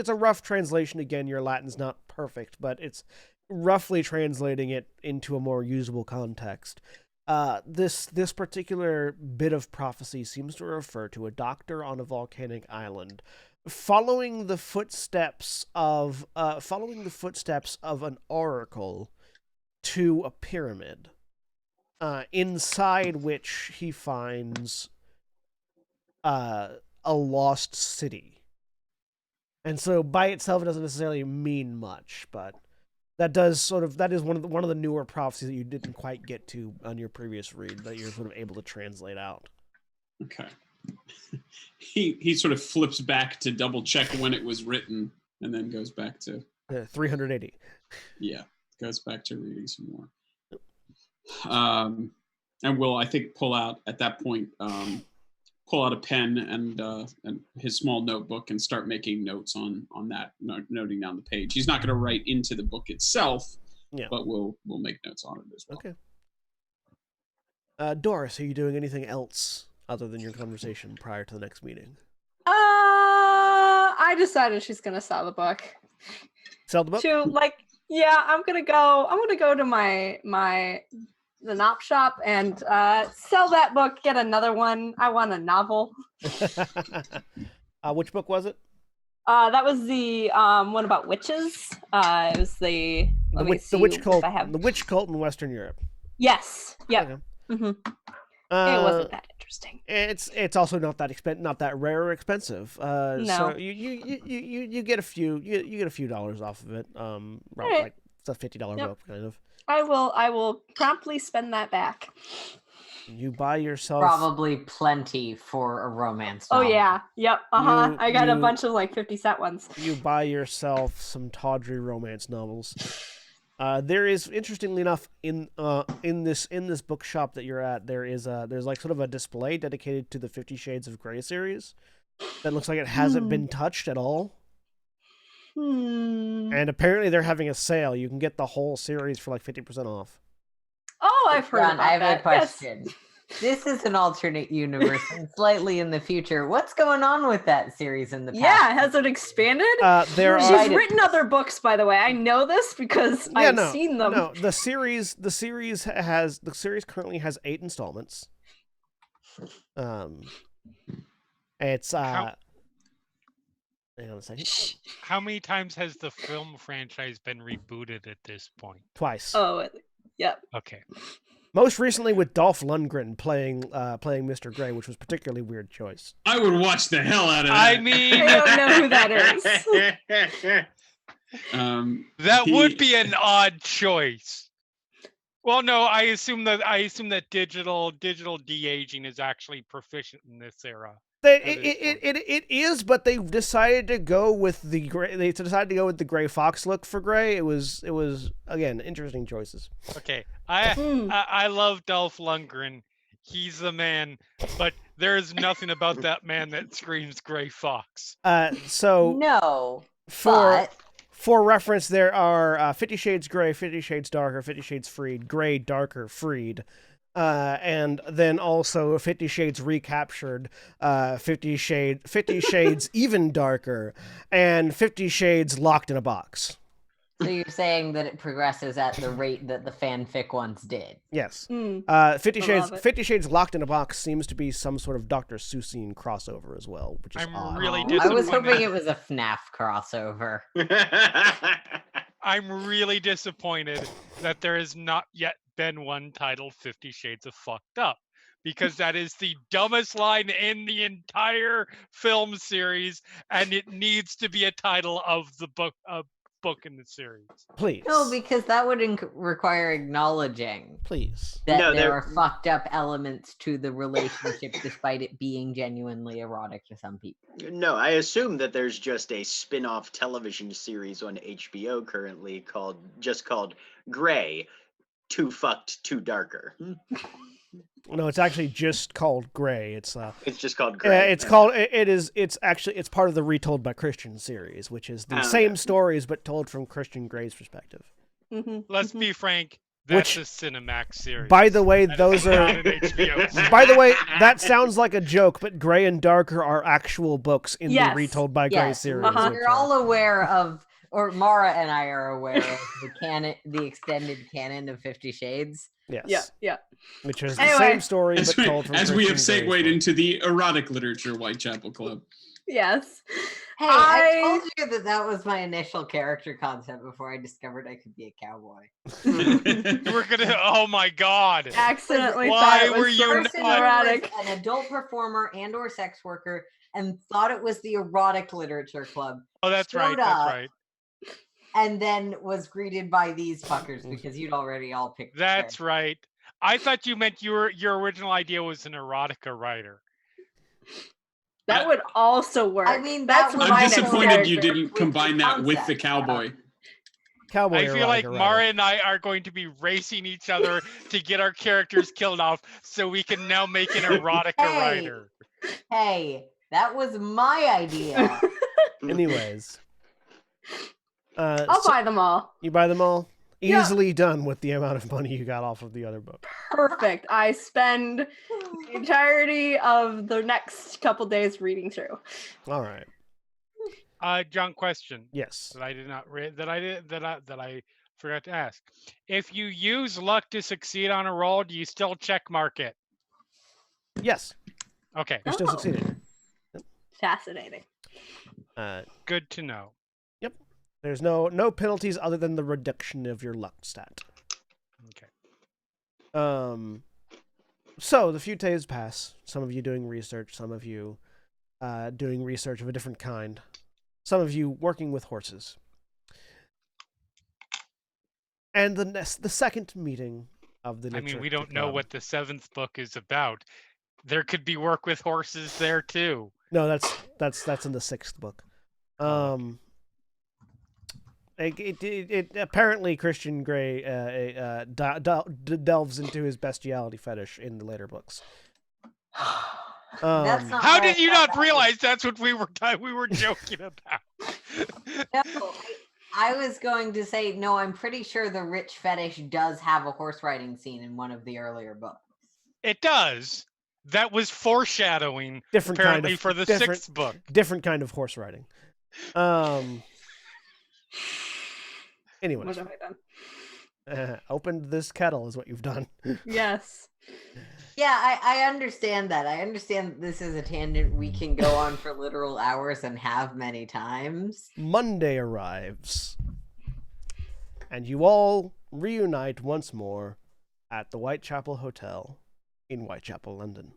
a rough translation. Again, your Latin's not perfect, but it's roughly translating it into a more usable context. This particular bit of prophecy seems to refer to a doctor on a volcanic island following the footsteps of an oracle to a pyramid, inside which he finds a lost city. And so by itself it doesn't necessarily mean much, but that is one of the newer prophecies that you didn't quite get to on your previous read that you're sort of able to translate out. Okay. He sort of flips back to double check when it was written, and then goes back to 380. Yeah, goes back to reading some more. And will, I think, pull out at that point pull out a pen and his small notebook and start making notes on that, noting down the page. He's not going to write into the book itself, but we'll make notes on it as well. Okay. Doris, are you doing anything else other than your conversation prior to the next meeting? I decided she's gonna sell the book. Sell the book? I'm gonna go to the Nop shop and sell that book, get another one. I want a novel. Which book was it? That was the one about witches. It was the witch cult. The witch cult in Western Europe. Yes. Yep. Okay. Mm-hmm. It wasn't that interesting. It's also not that rare or expensive. No. So you get a few dollars off of it. Right. Like it's a $50 book kind of. I will promptly spend that back. You buy yourself probably plenty for a romance novel. Oh yeah. Yep. I got a bunch of 50-cent ones. You buy yourself some tawdry romance novels. There is, interestingly enough, in this bookshop that you're at, there's like sort of a display dedicated to the 50 Shades of Grey series that looks like it hasn't been touched at all. And apparently they're having a sale. You can get the whole series for like 50% off. Oh, I've heard about that. I have a question. Yes. This is an alternate universe and slightly in the future. What's going on with that series in the past? Yeah, has it expanded? She's written other books, by the way. I know this because I've seen them. No, the series currently has 8 installments. It's hang on a second. How many times has the film franchise been rebooted at this point? Twice. Oh, yep. Okay. Most recently with Dolph Lundgren playing Mr. Grey, which was a particularly weird choice. I would watch the hell out of that. I mean, I don't know who that is. That would be an odd choice. Well, no, I assume that digital de-aging is actually proficient in this era. It is, but they decided to go with the Gray Fox look for Grey. It was again interesting choices. Okay, I love Dolph Lundgren. He's the man, but there is nothing about that man that screams Gray Fox. For reference, there are 50 Shades Grey, 50 Shades Darker, 50 Shades Freed, Grey, Darker, Freed. And then also 50 Shades Recaptured, 50 Shades Even Darker, and 50 Shades Locked in a Box. So you're saying that it progresses at the rate that the fanfic ones did? Yes. 50 Shades Locked in a Box seems to be some sort of Dr. Seussian crossover as well, which is odd. Really disappointed. I was hoping it was a FNAF crossover. I'm really disappointed that there has not yet been one titled 50 Shades of Fucked Up, because that is the dumbest line in the entire film series, and it needs to be a title of the book in the series. Please. No, because that would require acknowledging please that there are fucked up elements to the relationship despite it being genuinely erotic to some people. No, I assume that there's just a spin-off television series on HBO currently called Grey, Too Fucked, Too Darker. No, it's actually just called Grey. It's just called Grey. It's part of the Retold by Christian series, which is the same stories but told from Christian Grey's perspective. Let's be frank, that's a Cinemax series. By the way, those are by the way, that sounds like a joke, but Grey and Darker are actual books in the Retold by Grey series. We're all aware of, or Mara and I are aware of the extended canon of 50 Shades. Yes. Yeah. Which is the same story, but told from as we have segued into the erotic literature Whitechapel Club. Yes. Hey, I told you that was my initial character concept before I discovered I could be a cowboy. We're gonna. Oh my god! Accidentally. Why were you not erotic? An adult performer and/or sex worker, and thought it was the erotic literature club. Oh, that's right. That's right. And then was greeted by these fuckers because you'd already all picked. That's right. I thought you meant your original idea was an erotica writer. That would also work. I mean, I'm disappointed you didn't combine that with the cowboy. Cowboy. I feel like Mara and I are going to be racing each other to get our characters killed off, so we can now make an erotica writer. Hey, that was my idea. Anyways. I'll So buy them all. you buy them all? Yeah. Easily done with the amount of money you got off of the other book. Perfect. I spend the entirety of the next couple days reading through. All right. John, question Yes. that I did not read that I forgot to ask. If you use luck to succeed on a roll, do you still check mark it? Yes. Okay, You're still Oh. succeeding. Fascinating. good to know. There's no penalties other than the reduction of your luck stat. Okay. So the few days pass. Some of you doing research. Some of you doing research of a different kind. Some of you working with horses. And the second meeting of the. I mean, we don't Literature know Club- what the 7th book is about. There could be work with horses there too. No, that's in the 6th book. It apparently Christian Grey delves into his bestiality fetish in the later books. That's not How what I did you thought not that was. realize that's what we were joking about? No, I was going to say, no, I'm pretty sure the rich fetish does have a horse riding scene in one of the earlier books. It does. That was foreshadowing, Different apparently, kind of for the different, 6th book. Different kind of horse riding. Anyways, What have I done? opened this kettle is what you've done. Yes. Yeah, I understand that. I understand that this is a tangent we can go on for literal hours and have many times. Monday arrives, and you all reunite once more at the Whitechapel Hotel in Whitechapel, London.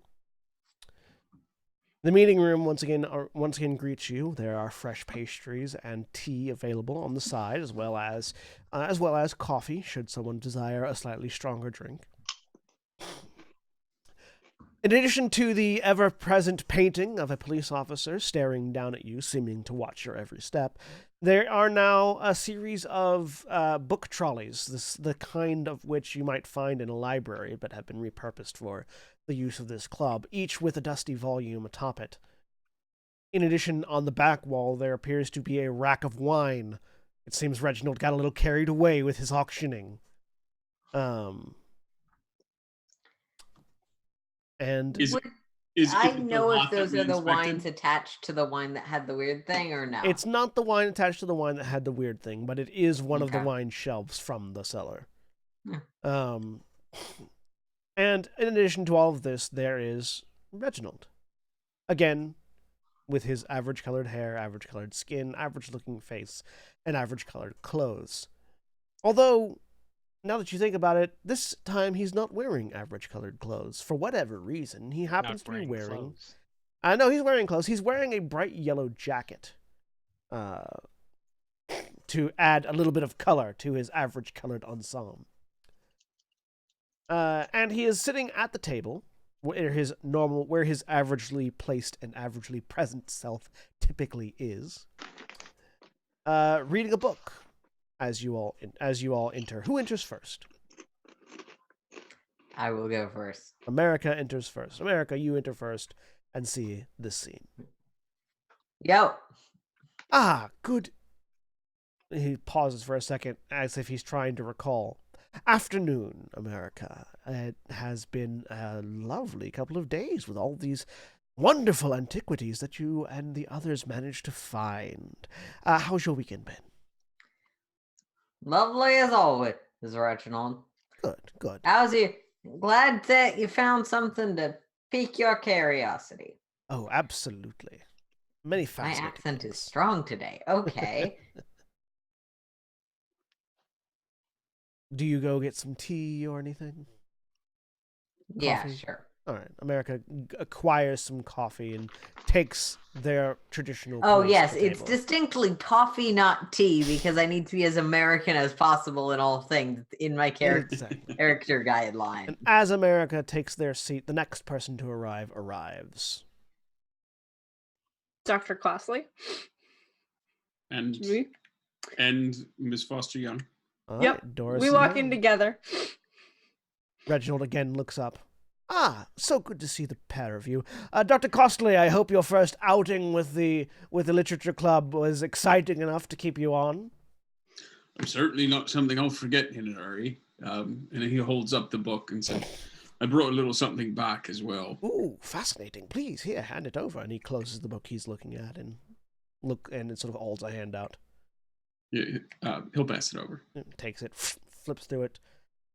The meeting room once again greets you. There are fresh pastries and tea available on the side, as well as coffee, should someone desire a slightly stronger drink. In addition to the ever-present painting of a police officer staring down at you, seeming to watch your every step, there are now a series of book trolleys, the kind of which you might find in a library, but have been repurposed for the use of this club, each with a dusty volume atop it. In addition, on the back wall, there appears to be a rack of wine. It seems Reginald got a little carried away with his auctioning. And Is I it the know if lot that those we are the inspected? wines attached to the wine that had the weird thing, or no? it's not the wine attached to the wine that had the weird thing, but it is one of the Okay. wine shelves from the cellar. Yeah. And in addition to all of this, there is Reginald. Again, with his average-colored hair, average-colored skin, average-looking face, and average-colored clothes. Although, now that you think about it, this time he's not wearing average-colored clothes. For whatever reason, he happens to be wearing... clothes. No, he's wearing clothes. He's wearing a bright yellow jacket to add a little bit of color to his average-colored ensemble. And he is sitting at the table where his averagely placed and averagely present self typically is, reading a book. As you all enter, who enters first? I will go first. America enters first. America, you enter first and see this scene. Yo. Ah, good. He pauses for a second as if he's trying to recall. Afternoon, America. It has been a lovely couple of days with all these wonderful antiquities that you and the others managed to find. How's your weekend been? Lovely as always, Reginald. Good. How's you? Glad that you found something to pique your curiosity. Oh, absolutely. Many My fascinating accent things. is strong today. Okay. Do you go get some tea or anything? Yeah, Coffee? sure. All right. America acquires some coffee and takes their traditional Oh, place yes. at the It's table. distinctly coffee, not tea, because I need to be as American as possible in all things in my Exactly. character guideline. And as America takes their seat, the next person to arrive arrives. Dr. Clossley. And We, Miss Foster Young. All Yep, right, Doris we and walk Hill. in together. Reginald again looks up. Ah, so good to see the pair of you. Dr. Costley, I hope your first outing with the literature club was exciting enough to keep you on. Certainly not something I'll forget in a hurry. And he holds up the book and says, I brought a little something back as well. Ooh, fascinating. Please, here, hand it over. And he closes the book he's looking at and it sort of holds a hand out. Yeah, he'll pass it over. Takes it, flips through it.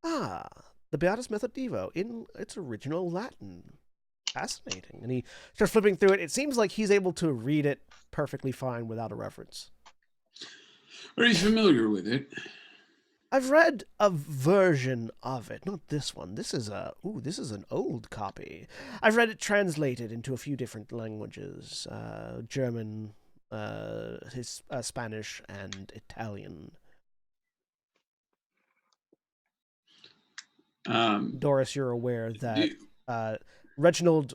Ah, the Beatus Method Devo in its original Latin. Fascinating. And he starts flipping through it. It seems like he's able to read it perfectly fine without a reference. Are you familiar with it? I've read a version of it, not this one. This is an old copy. I've read it translated into a few different languages: German, Spanish, and Italian. Doris, you're aware that Reginald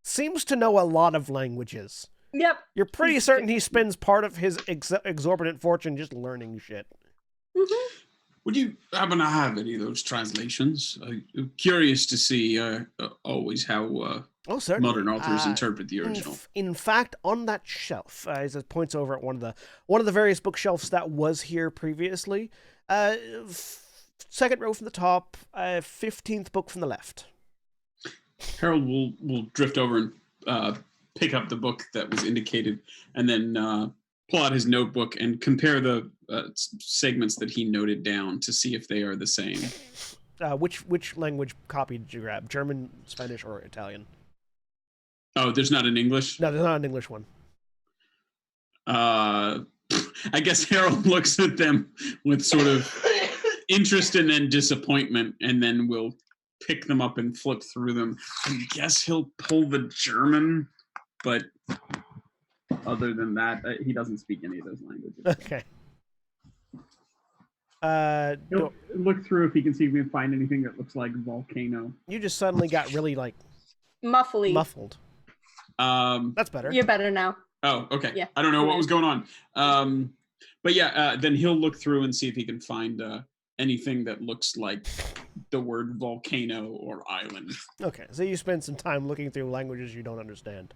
seems to know a lot of languages. Yep. You're pretty certain he spends part of his exorbitant fortune just learning shit. Mm-hmm. Would you happen to have any of those translations? I'm curious to see always how modern authors interpret the original. In fact, on that shelf, as it points over at one of the various bookshelves that was here previously, second row from the top, 15th book from the left. Harold will drift over and pick up the book that was indicated, and then pull out his notebook and compare the segments that he noted down to see if they are the same. Which language copy did you grab? German, Spanish, or Italian? Oh, there's not an English? No, there's not an English one. I guess Harold looks at them with sort of interest and then disappointment, and then will pick them up and flip through them. I guess he'll pull the German, but other than that, he doesn't speak any of those languages. Okay. He'll look through if he can see if he can find anything that looks like volcano. You just suddenly got really muffled. That's better. You're better now. Oh, okay. Yeah. I don't know what was going on. But yeah, then he'll look through and see if he can find anything that looks like the word volcano or island. Okay, so you spend some time looking through languages you don't understand.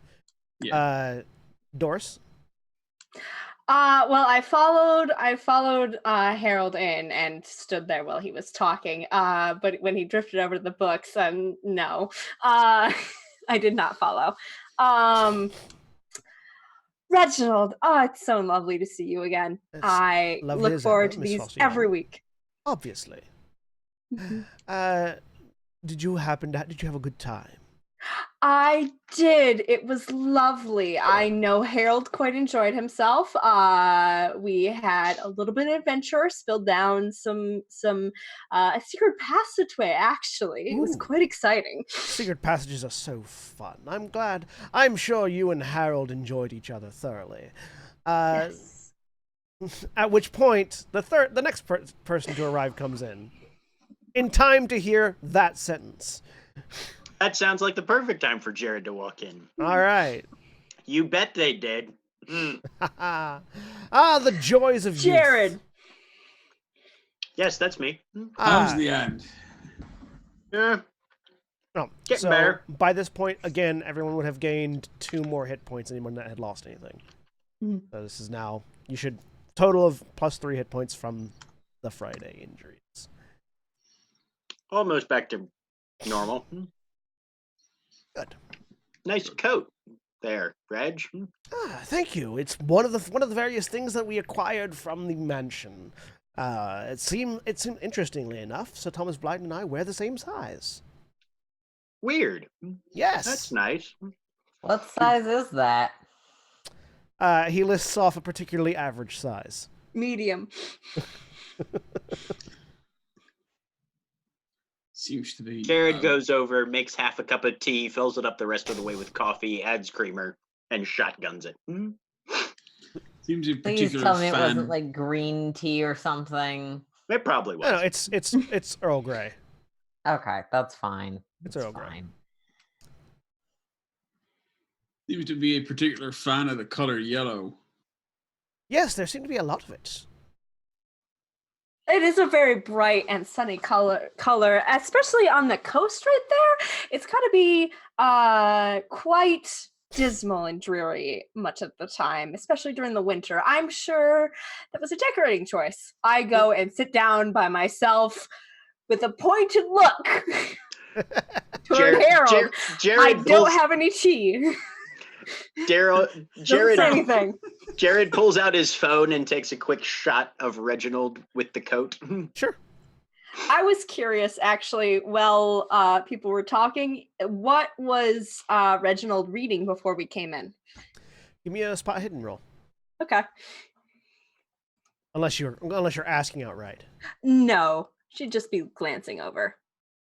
Yeah. Doris? Well, I followed Harold in and stood there while he was talking. But when he drifted over to the books, no. I did not follow. Reginald, it's so lovely to see you again. I look forward to these every week. Obviously. Mm-hmm. Did you have a good time? I did. It was lovely. I know Harold quite enjoyed himself. We had a little bit of adventure, spilled down some a secret passageway, actually. It was quite exciting. Secret passages are so fun. I'm sure you and Harold enjoyed each other thoroughly. Yes. At which point, the next person to arrive comes in time to hear that sentence. That sounds like the perfect time for Jared to walk in. All right. You bet they did. The joys of Jared. youth. Yes, that's me. How's the end? Yeah. No, Getting better. By this point, again, everyone would have gained 2 more hit points. Anyone that had lost anything. Mm. So this is now total of +3 hit points from the Friday injuries. Almost back to normal. Good. Nice coat there, Reg. Thank you. It's one of the various things that we acquired from the mansion. It seemed interestingly enough, Sir Thomas Blyton and I wear the same size. Weird. Yes. That's nice. What size is that? He lists off a particularly average size. Medium. Seems to be. Jared goes over, makes half a cup of tea, fills it up the rest of the way with coffee, adds creamer, and shotguns it. Seems a Please particular tell me it fan. wasn't like green tea or something. It probably was. No, it's Earl Grey. Okay, that's fine. It's That's Earl Grey. fine. Seems to be a particular fan of the color yellow. Yes, there seem to be a lot of it. It is a very bright and sunny color, especially on the coast right there. It's got to be quite dismal and dreary much of the time, especially during the winter. I'm sure that was a decorating choice. I go and sit down by myself with a pointed look toward Harold. I don't have any tea. Jared Don't say anything. Jared pulls out his phone and takes a quick shot of Reginald with the coat. Sure. I was curious, actually, while people were talking, what was Reginald reading before we came in? Give me a spot hidden roll. Okay. Unless you're asking outright. No, she'd just be glancing over.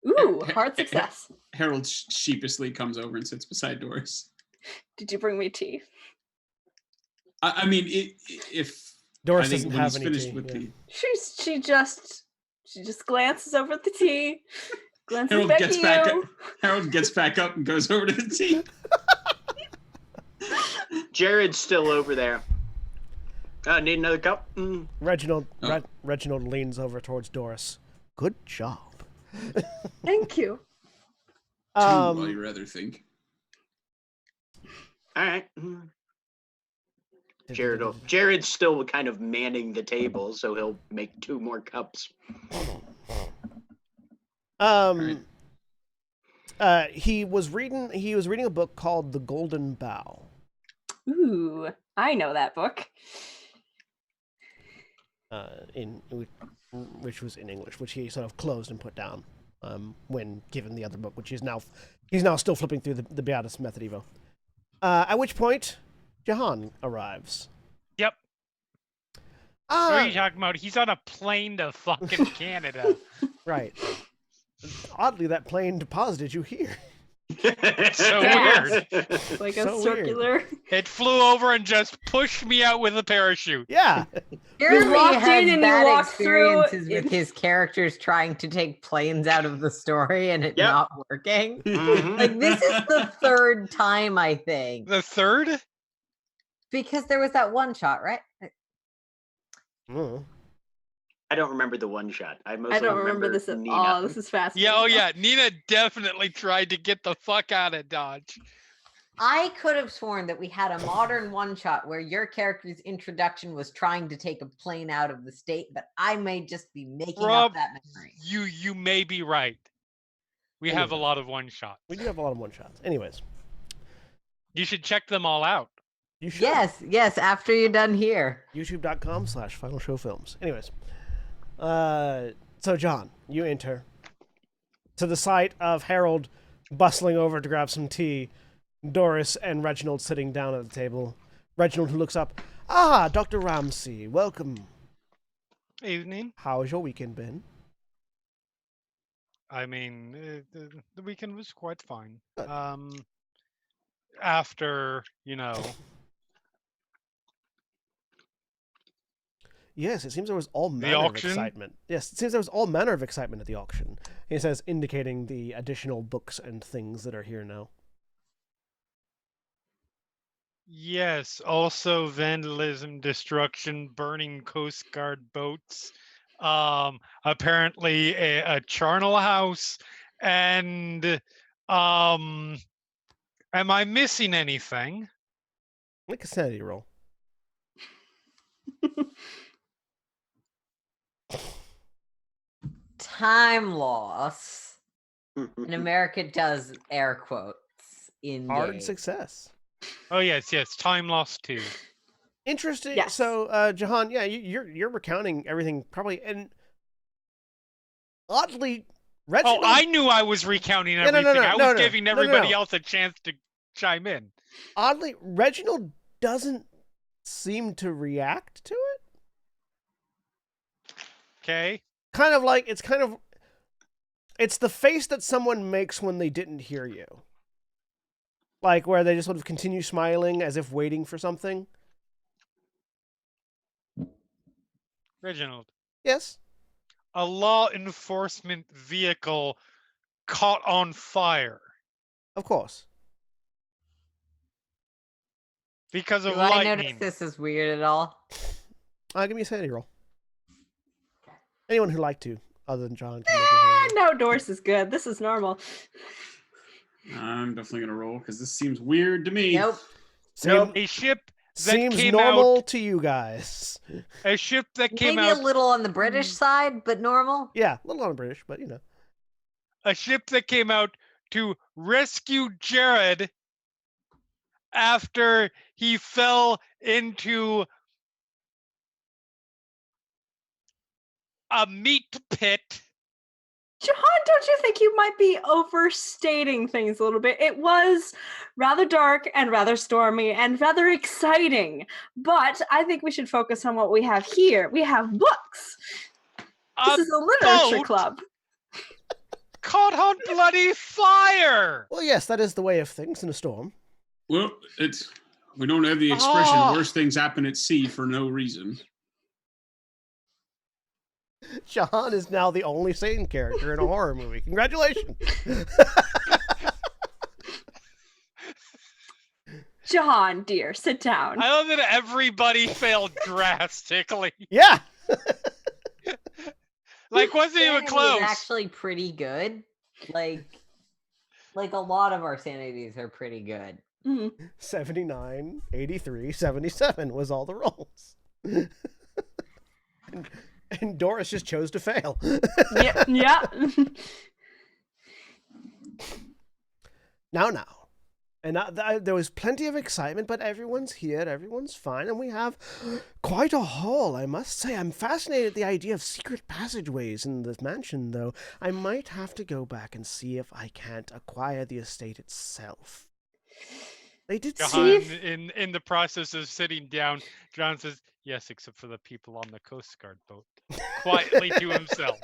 Ooh, hard success. Harold sheepishly comes over and sits beside Doris. Did you bring me tea? I mean, if Doris I think doesn't when have he's any finished tea, with yeah. She just glances over at the tea. Glances Harold back gets at back you. up. Harold gets back up and goes over to the tea. Jared's still over there. Need another cup? Mm. Reginald leans over towards Doris. Good job. Thank you. Well, you rather think. All right. Mm. Jared's still kind of manning the table, so he'll make 2 more cups. He was reading a book called The Golden Bough. Ooh, I know that book. Which was in English, which he sort of closed and put down when given the other book, which he's now still flipping through the Beatus Method Evo. At which point, Jahan arrives. Yep. What are you talking about? He's on a plane to fucking Canada. Right. Oddly, that plane deposited you here. So weird. Like a So circular. It flew over and just pushed me out with a parachute. Yeah. Jeremy walked has in and you bad walked through experiences with his characters trying to take planes out of the story and it Yep. not working. Mhm. Like, this is the 3rd time, I think. The 3rd? Because there was that one shot, right? Mm. I don't remember the one shot. I mostly I don't remember this at Nina. all. This is fascinating. Yeah, oh yeah. Nina definitely tried to get the fuck out of Dodge. I could have sworn that we had a modern one shot where your character's introduction was trying to take a plane out of the state, but I may just be making Rob, up that memory. You may be right. We have a lot of one shots. We do have a lot of one shots. Anyways, You should check them all out. you should. Yes, after you're done here. YouTube.com/FinalShowFilms. Anyways, so John, you enter to the sight of Harold bustling over to grab some tea, Doris and Reginald sitting down at the table. Reginald, who looks up, Dr. Ramsey, welcome. Evening. How's your weekend been? I mean, the weekend was quite fine. Good. After, Yes, it seems there was all manner of excitement. Yes, it seems there was all manner of excitement at the auction. He says, indicating the additional books and things that are here now. Yes, also vandalism, destruction, burning Coast Guard boats, apparently a charnel house, and am I missing anything? Make a sanity roll. Time loss. And America does air quotes in Hard success. Oh yes, time lost too. Interesting. Yes. So, Jahan, yeah, you're recounting everything probably, and oddly, Reginald. Oh, I knew I was recounting everything. I was giving everybody else a chance to chime in. Oddly, Reginald doesn't seem to react to it. Okay. It's the face that someone makes when they didn't hear you. Like, where they just sort of continue smiling as if waiting for something. Reginald. Yes? A law enforcement vehicle caught on fire Of course. because of Do I notice lightning. this is weird at all? Give me a sanity roll. Anyone who'd like to, other than John. Can make it No, Doris is good. This is normal. I'm definitely gonna roll because this seems weird to me. Nope. Seem- A ship that seems came normal out. to you guys. A ship that came Maybe out. a little on the British side, but normal. Yeah, a little on British, but you know. A ship that came out to rescue Jared after he fell into a meat pit. John, don't you think you might be overstating things a little bit? It was rather dark and rather stormy and rather exciting. But I think we should focus on what we have here. We have books. This is a literature boat club. Caught on bloody fire. Well, yes, that is the way of things in a storm. Well, we don't have the expression Oh. "worse things happen at sea" for no reason. Jahan is now the only Satan character in a horror movie. Congratulations. John, dear, sit down. I love that everybody failed drastically. Yeah. Like, wasn't even Sanity is close. actually pretty good. Like a lot of our sanities are pretty good. 79, 83, 77 was all the rolls. and Doris just chose to fail. Yeah. Now. And there was plenty of excitement, but everyone's here, everyone's fine, and we have quite a haul, I must say. I'm fascinated at the idea of secret passageways in this mansion, though. I might have to go back and see if I can't acquire the estate itself. They did John, see... in the process of sitting down, John says, yes, except for the people on the Coast Guard boat. Quietly to himself.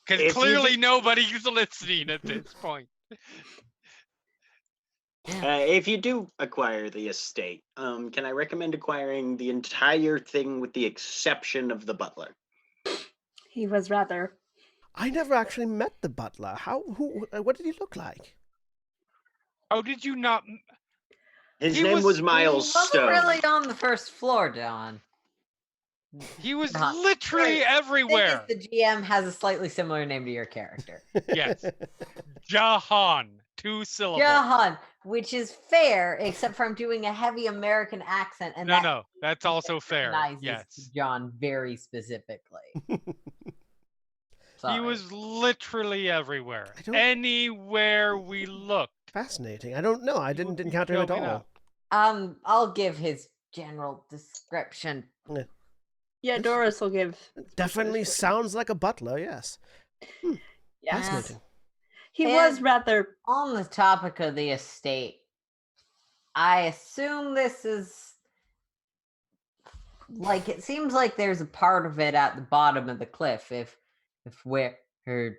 Because clearly nobody's listening at this point. If you do acquire the estate, can I recommend acquiring the entire thing with the exception of the butler? He was rather... I never actually met the butler. What did he look like? Oh, did you not? His He name was Miles He wasn't Stone. really on the first floor, John. He was Not- literally Right. everywhere. The GM has a slightly similar name to your character. Yes. Jahan. 2 syllables. Jahan, which is fair, except for I'm doing a heavy American accent, and No, that's also fair. recognizes Yes. John very specifically. He was literally everywhere. Anywhere we looked. Fascinating. I don't know. I didn't encounter him at showing all. up. I'll give his general description. Yeah, Doris will give... Definitely sounds like a butler, yes. Yes. Fascinating. He And was rather... On the topic of the estate, I assume this is like, it seems like there's a part of it at the bottom of the cliff. If where her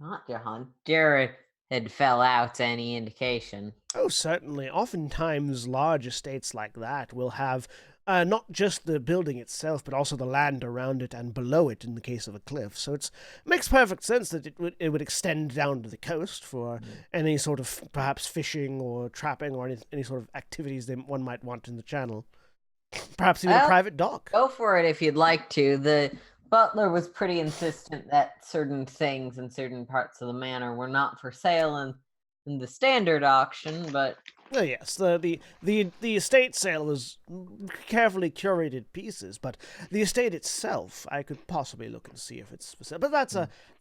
not Jahan, Jared had fell out any indication. Oh, certainly. Oftentimes, large estates like that will have not just the building itself, but also the land around it and below it in the case of a cliff. So it makes perfect sense that it would extend down to the coast for any sort of perhaps fishing or trapping or any sort of activities one might want in the channel. Perhaps even a private dock. Go for it if you'd like to. The butler was pretty insistent that certain things in certain parts of the manor were not for sale in the standard auction, but... Oh, yes, the estate sale was carefully curated pieces, but the estate itself, I could possibly look and see if it's specific. But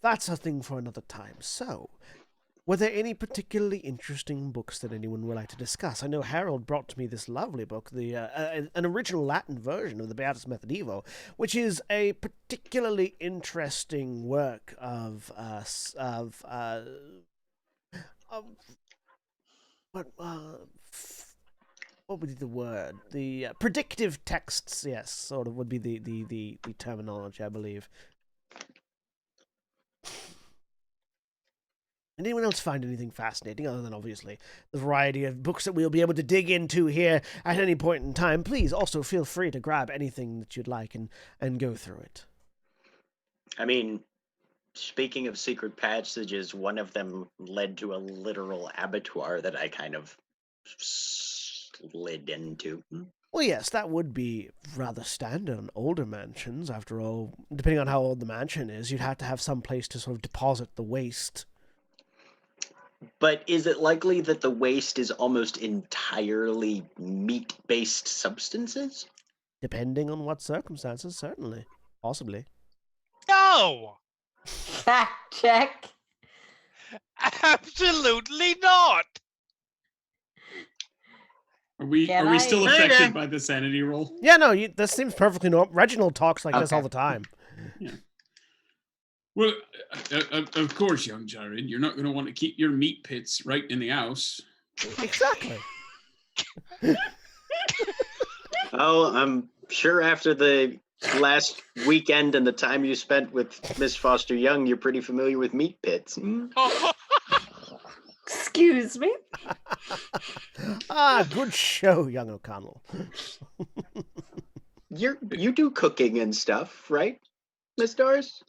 that's a thing for another time. So, were there any particularly interesting books that anyone would like to discuss? I know Harold brought to me this lovely book, an original Latin version of the Beatus Medievo, which is a particularly interesting work of what would be the word? The predictive texts, yes, sort of would be the terminology, I believe. Anyone else find anything fascinating, other than, obviously, the variety of books that we'll be able to dig into here at any point in time? Please also feel free to grab anything that you'd like and go through it. I mean, speaking of secret passages, one of them led to a literal abattoir that I kind of slid into. Well, yes, that would be rather standard on older mansions. After all, depending on how old the mansion is, you'd have to have some place to sort of deposit the waste. But is it likely that the waste is almost entirely meat-based substances? Depending on what circumstances, certainly. Possibly. No, Fact check. absolutely not. Are we Can still I- affected Okay. by the sanity roll? Yeah, no, this seems perfectly normal. Reginald talks like this Okay. all the time. Well, of course, young Jared, you're not going to want to keep your meat pits right in the house. Exactly. Oh, I'm sure after the last weekend and the time you spent with Miss Foster Young, you're pretty familiar with meat pits. Hmm? Excuse me. Good show, young O'Connell. You do cooking and stuff, right, Miss Doris?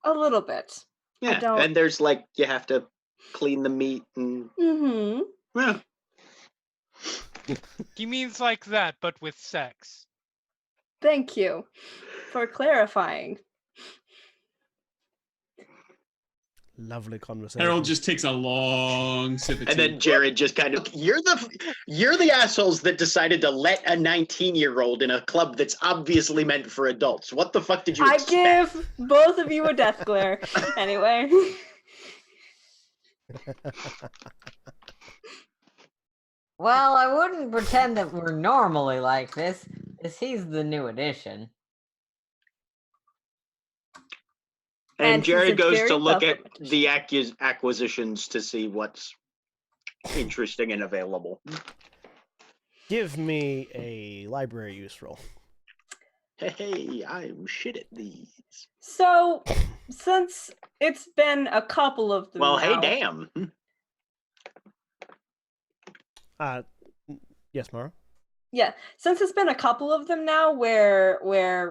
A little bit. Yeah, don't- and there's like you have to clean the meat and Mm-hmm. well, He means like that, but with sex. Thank you for clarifying. Lovely conversation. Harold just takes a long sip of tea. and then Jared just kind of you're the assholes that decided to let a 19-year-old in a club that's obviously meant for adults. What the fuck did you I expect? give both of you a death glare. Anyway. Well, I wouldn't pretend that we're normally like this, as he's the new addition. And And he's a Jared goes very to look at welcome the acquisitions to see what's interesting and available. Give me a library use roll. Hey, I'm shit at these. So, since it's been a couple of them Well, hey, now, damn. Yes, Mara? Yeah, since it's been a couple of them now where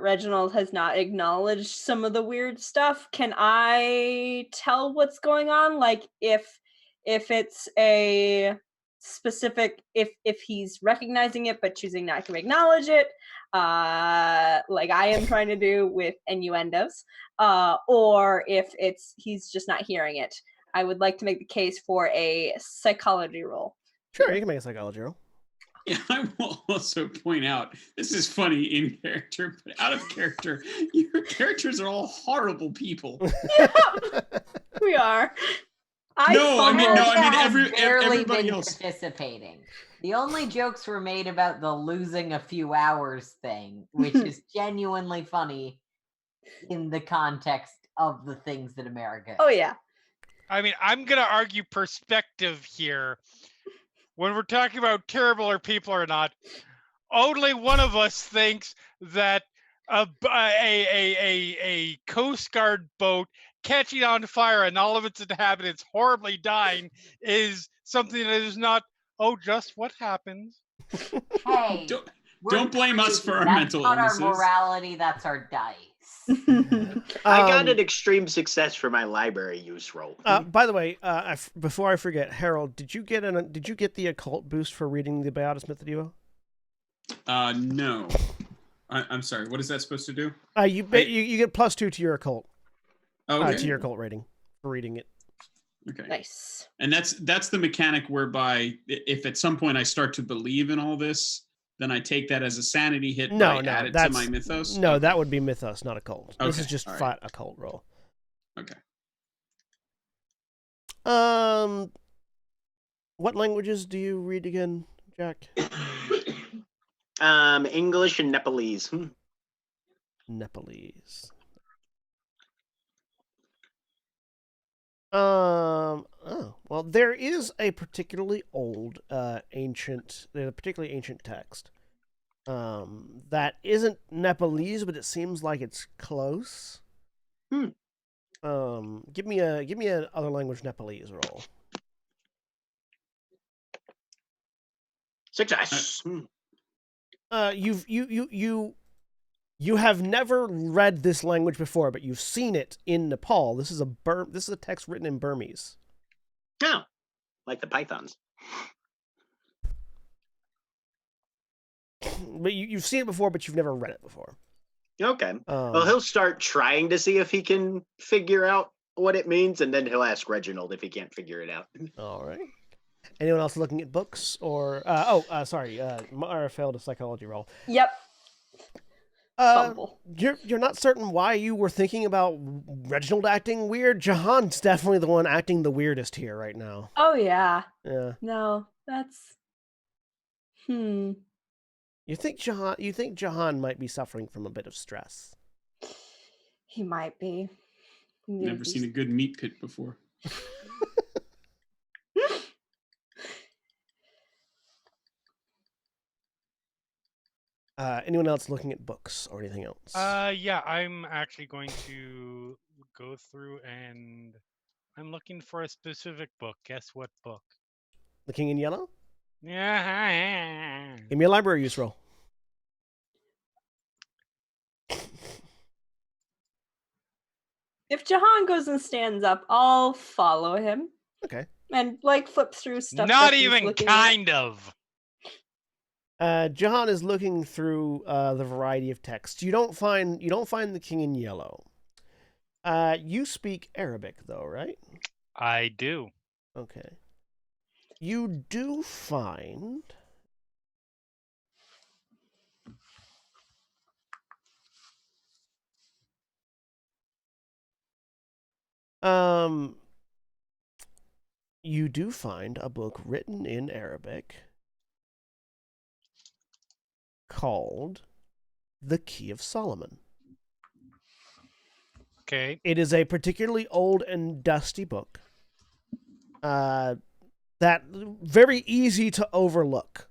Reginald has not acknowledged some of the weird stuff, can I tell what's going on? Like if it's a specific if he's recognizing it but choosing not to acknowledge it, like I am trying to do with innuendos, or if he's just not hearing it. I would like to make the case for a psychology roll. Sure, you can make a psychology roll. Yeah, I will also point out, this is funny in character, but out of character, your characters are all horrible people. We are. Everybody been else. participating. The only jokes were made about the losing a few hours thing, which is genuinely funny in the context of the things that America. Oh yeah. I mean, I'm going to argue perspective here. When we're talking about terrible or people or not, only one of us thinks that a Coast Guard boat catching on fire and all of its inhabitants horribly dying is something that is not, just what happens. Hey, Don't blame us for our that's mental not illnesses. our morality. That's our dice. I got an extreme success for my library use roll. By the way, before I forget, Harold, did you get the occult boost for reading the Beata Smith Duo? No. I'm sorry. What is that supposed to do? You get +2 to your occult. Oh, okay. To your occult rating for reading it. Okay. Nice. And that's the mechanic whereby if at some point I start to believe in all this, then I take that as a sanity hit add it to my mythos? No, that would be mythos, not occult. This Okay, is just all right. flat occult roll. Okay. What languages do you read again, Jack? English and Nepalese. Nepalese. Well, there is a particularly old, ancient text. That isn't Nepalese, but it seems like it's close. Give me an other language Nepalese roll. Success. You have never read this language before, but you've seen it in Nepal. This is a text written in Burmese. No, like the pythons. but you've seen it before, but you've never read it before. Okay. Well, he'll start trying to see if he can figure out what it means, and then he'll ask Reginald if he can't figure it out. All right. Anyone else looking at books or? Sorry. Mara failed a psychology roll. Yep. Fumble. You're not certain why you were thinking about Reginald acting weird. Jahan's definitely the one acting the weirdest here right now. Oh yeah. Yeah. No, that's. You think Jahan might be suffering from a bit of stress? He might be. Never seen a good meat pit before. Anyone else looking at books or anything else? Yeah, I'm actually going to go through and I'm looking for a specific book. Guess what book? The King in Yellow? Yeah. Give me a library use roll. If Jahan goes and stands up, I'll follow him. Okay. And flip through stuff. Not that he's even looking kind of. Jahan is looking through the variety of texts. You don't find the King in Yellow. You speak Arabic though, right? I do. Okay. You do find you do find a book written in Arabic called The Key of Solomon. Okay. It is a particularly old and dusty book that very easy to overlook.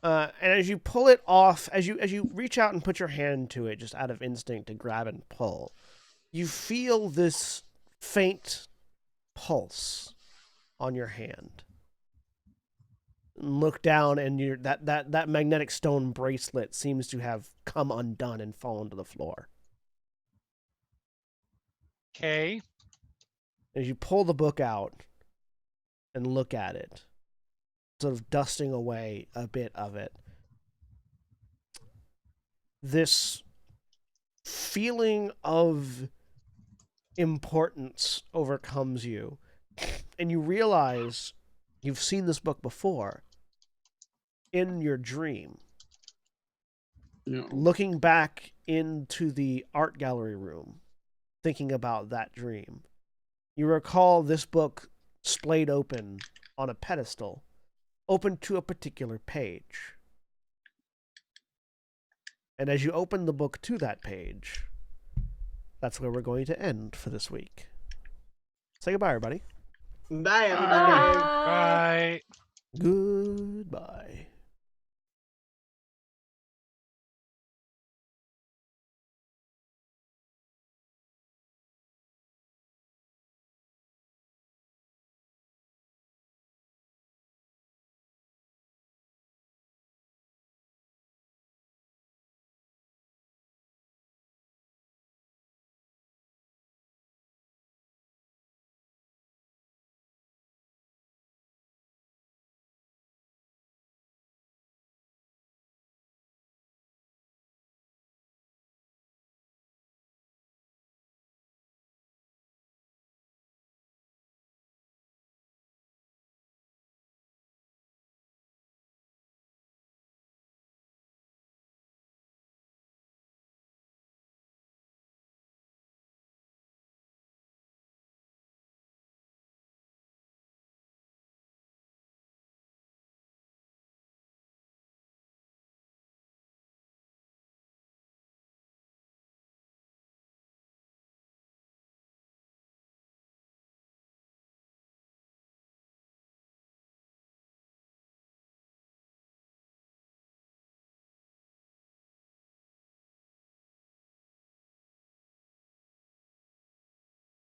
And as you pull it off, as you reach out and put your hand to it just out of instinct to grab and pull, you feel this faint pulse on your hand. Look down, and that magnetic stone bracelet seems to have come undone and fallen to the floor. Okay. As you pull the book out and look at it, sort of dusting away a bit of it, this feeling of importance overcomes you, and you realize you've seen this book before in your dream. Looking back into the art gallery room, thinking about that dream, you recall this book splayed open on a pedestal, open to a particular page. And as you open the book to that page, that's where we're going to end for this week. Say goodbye, everybody. Bye, everybody. Bye.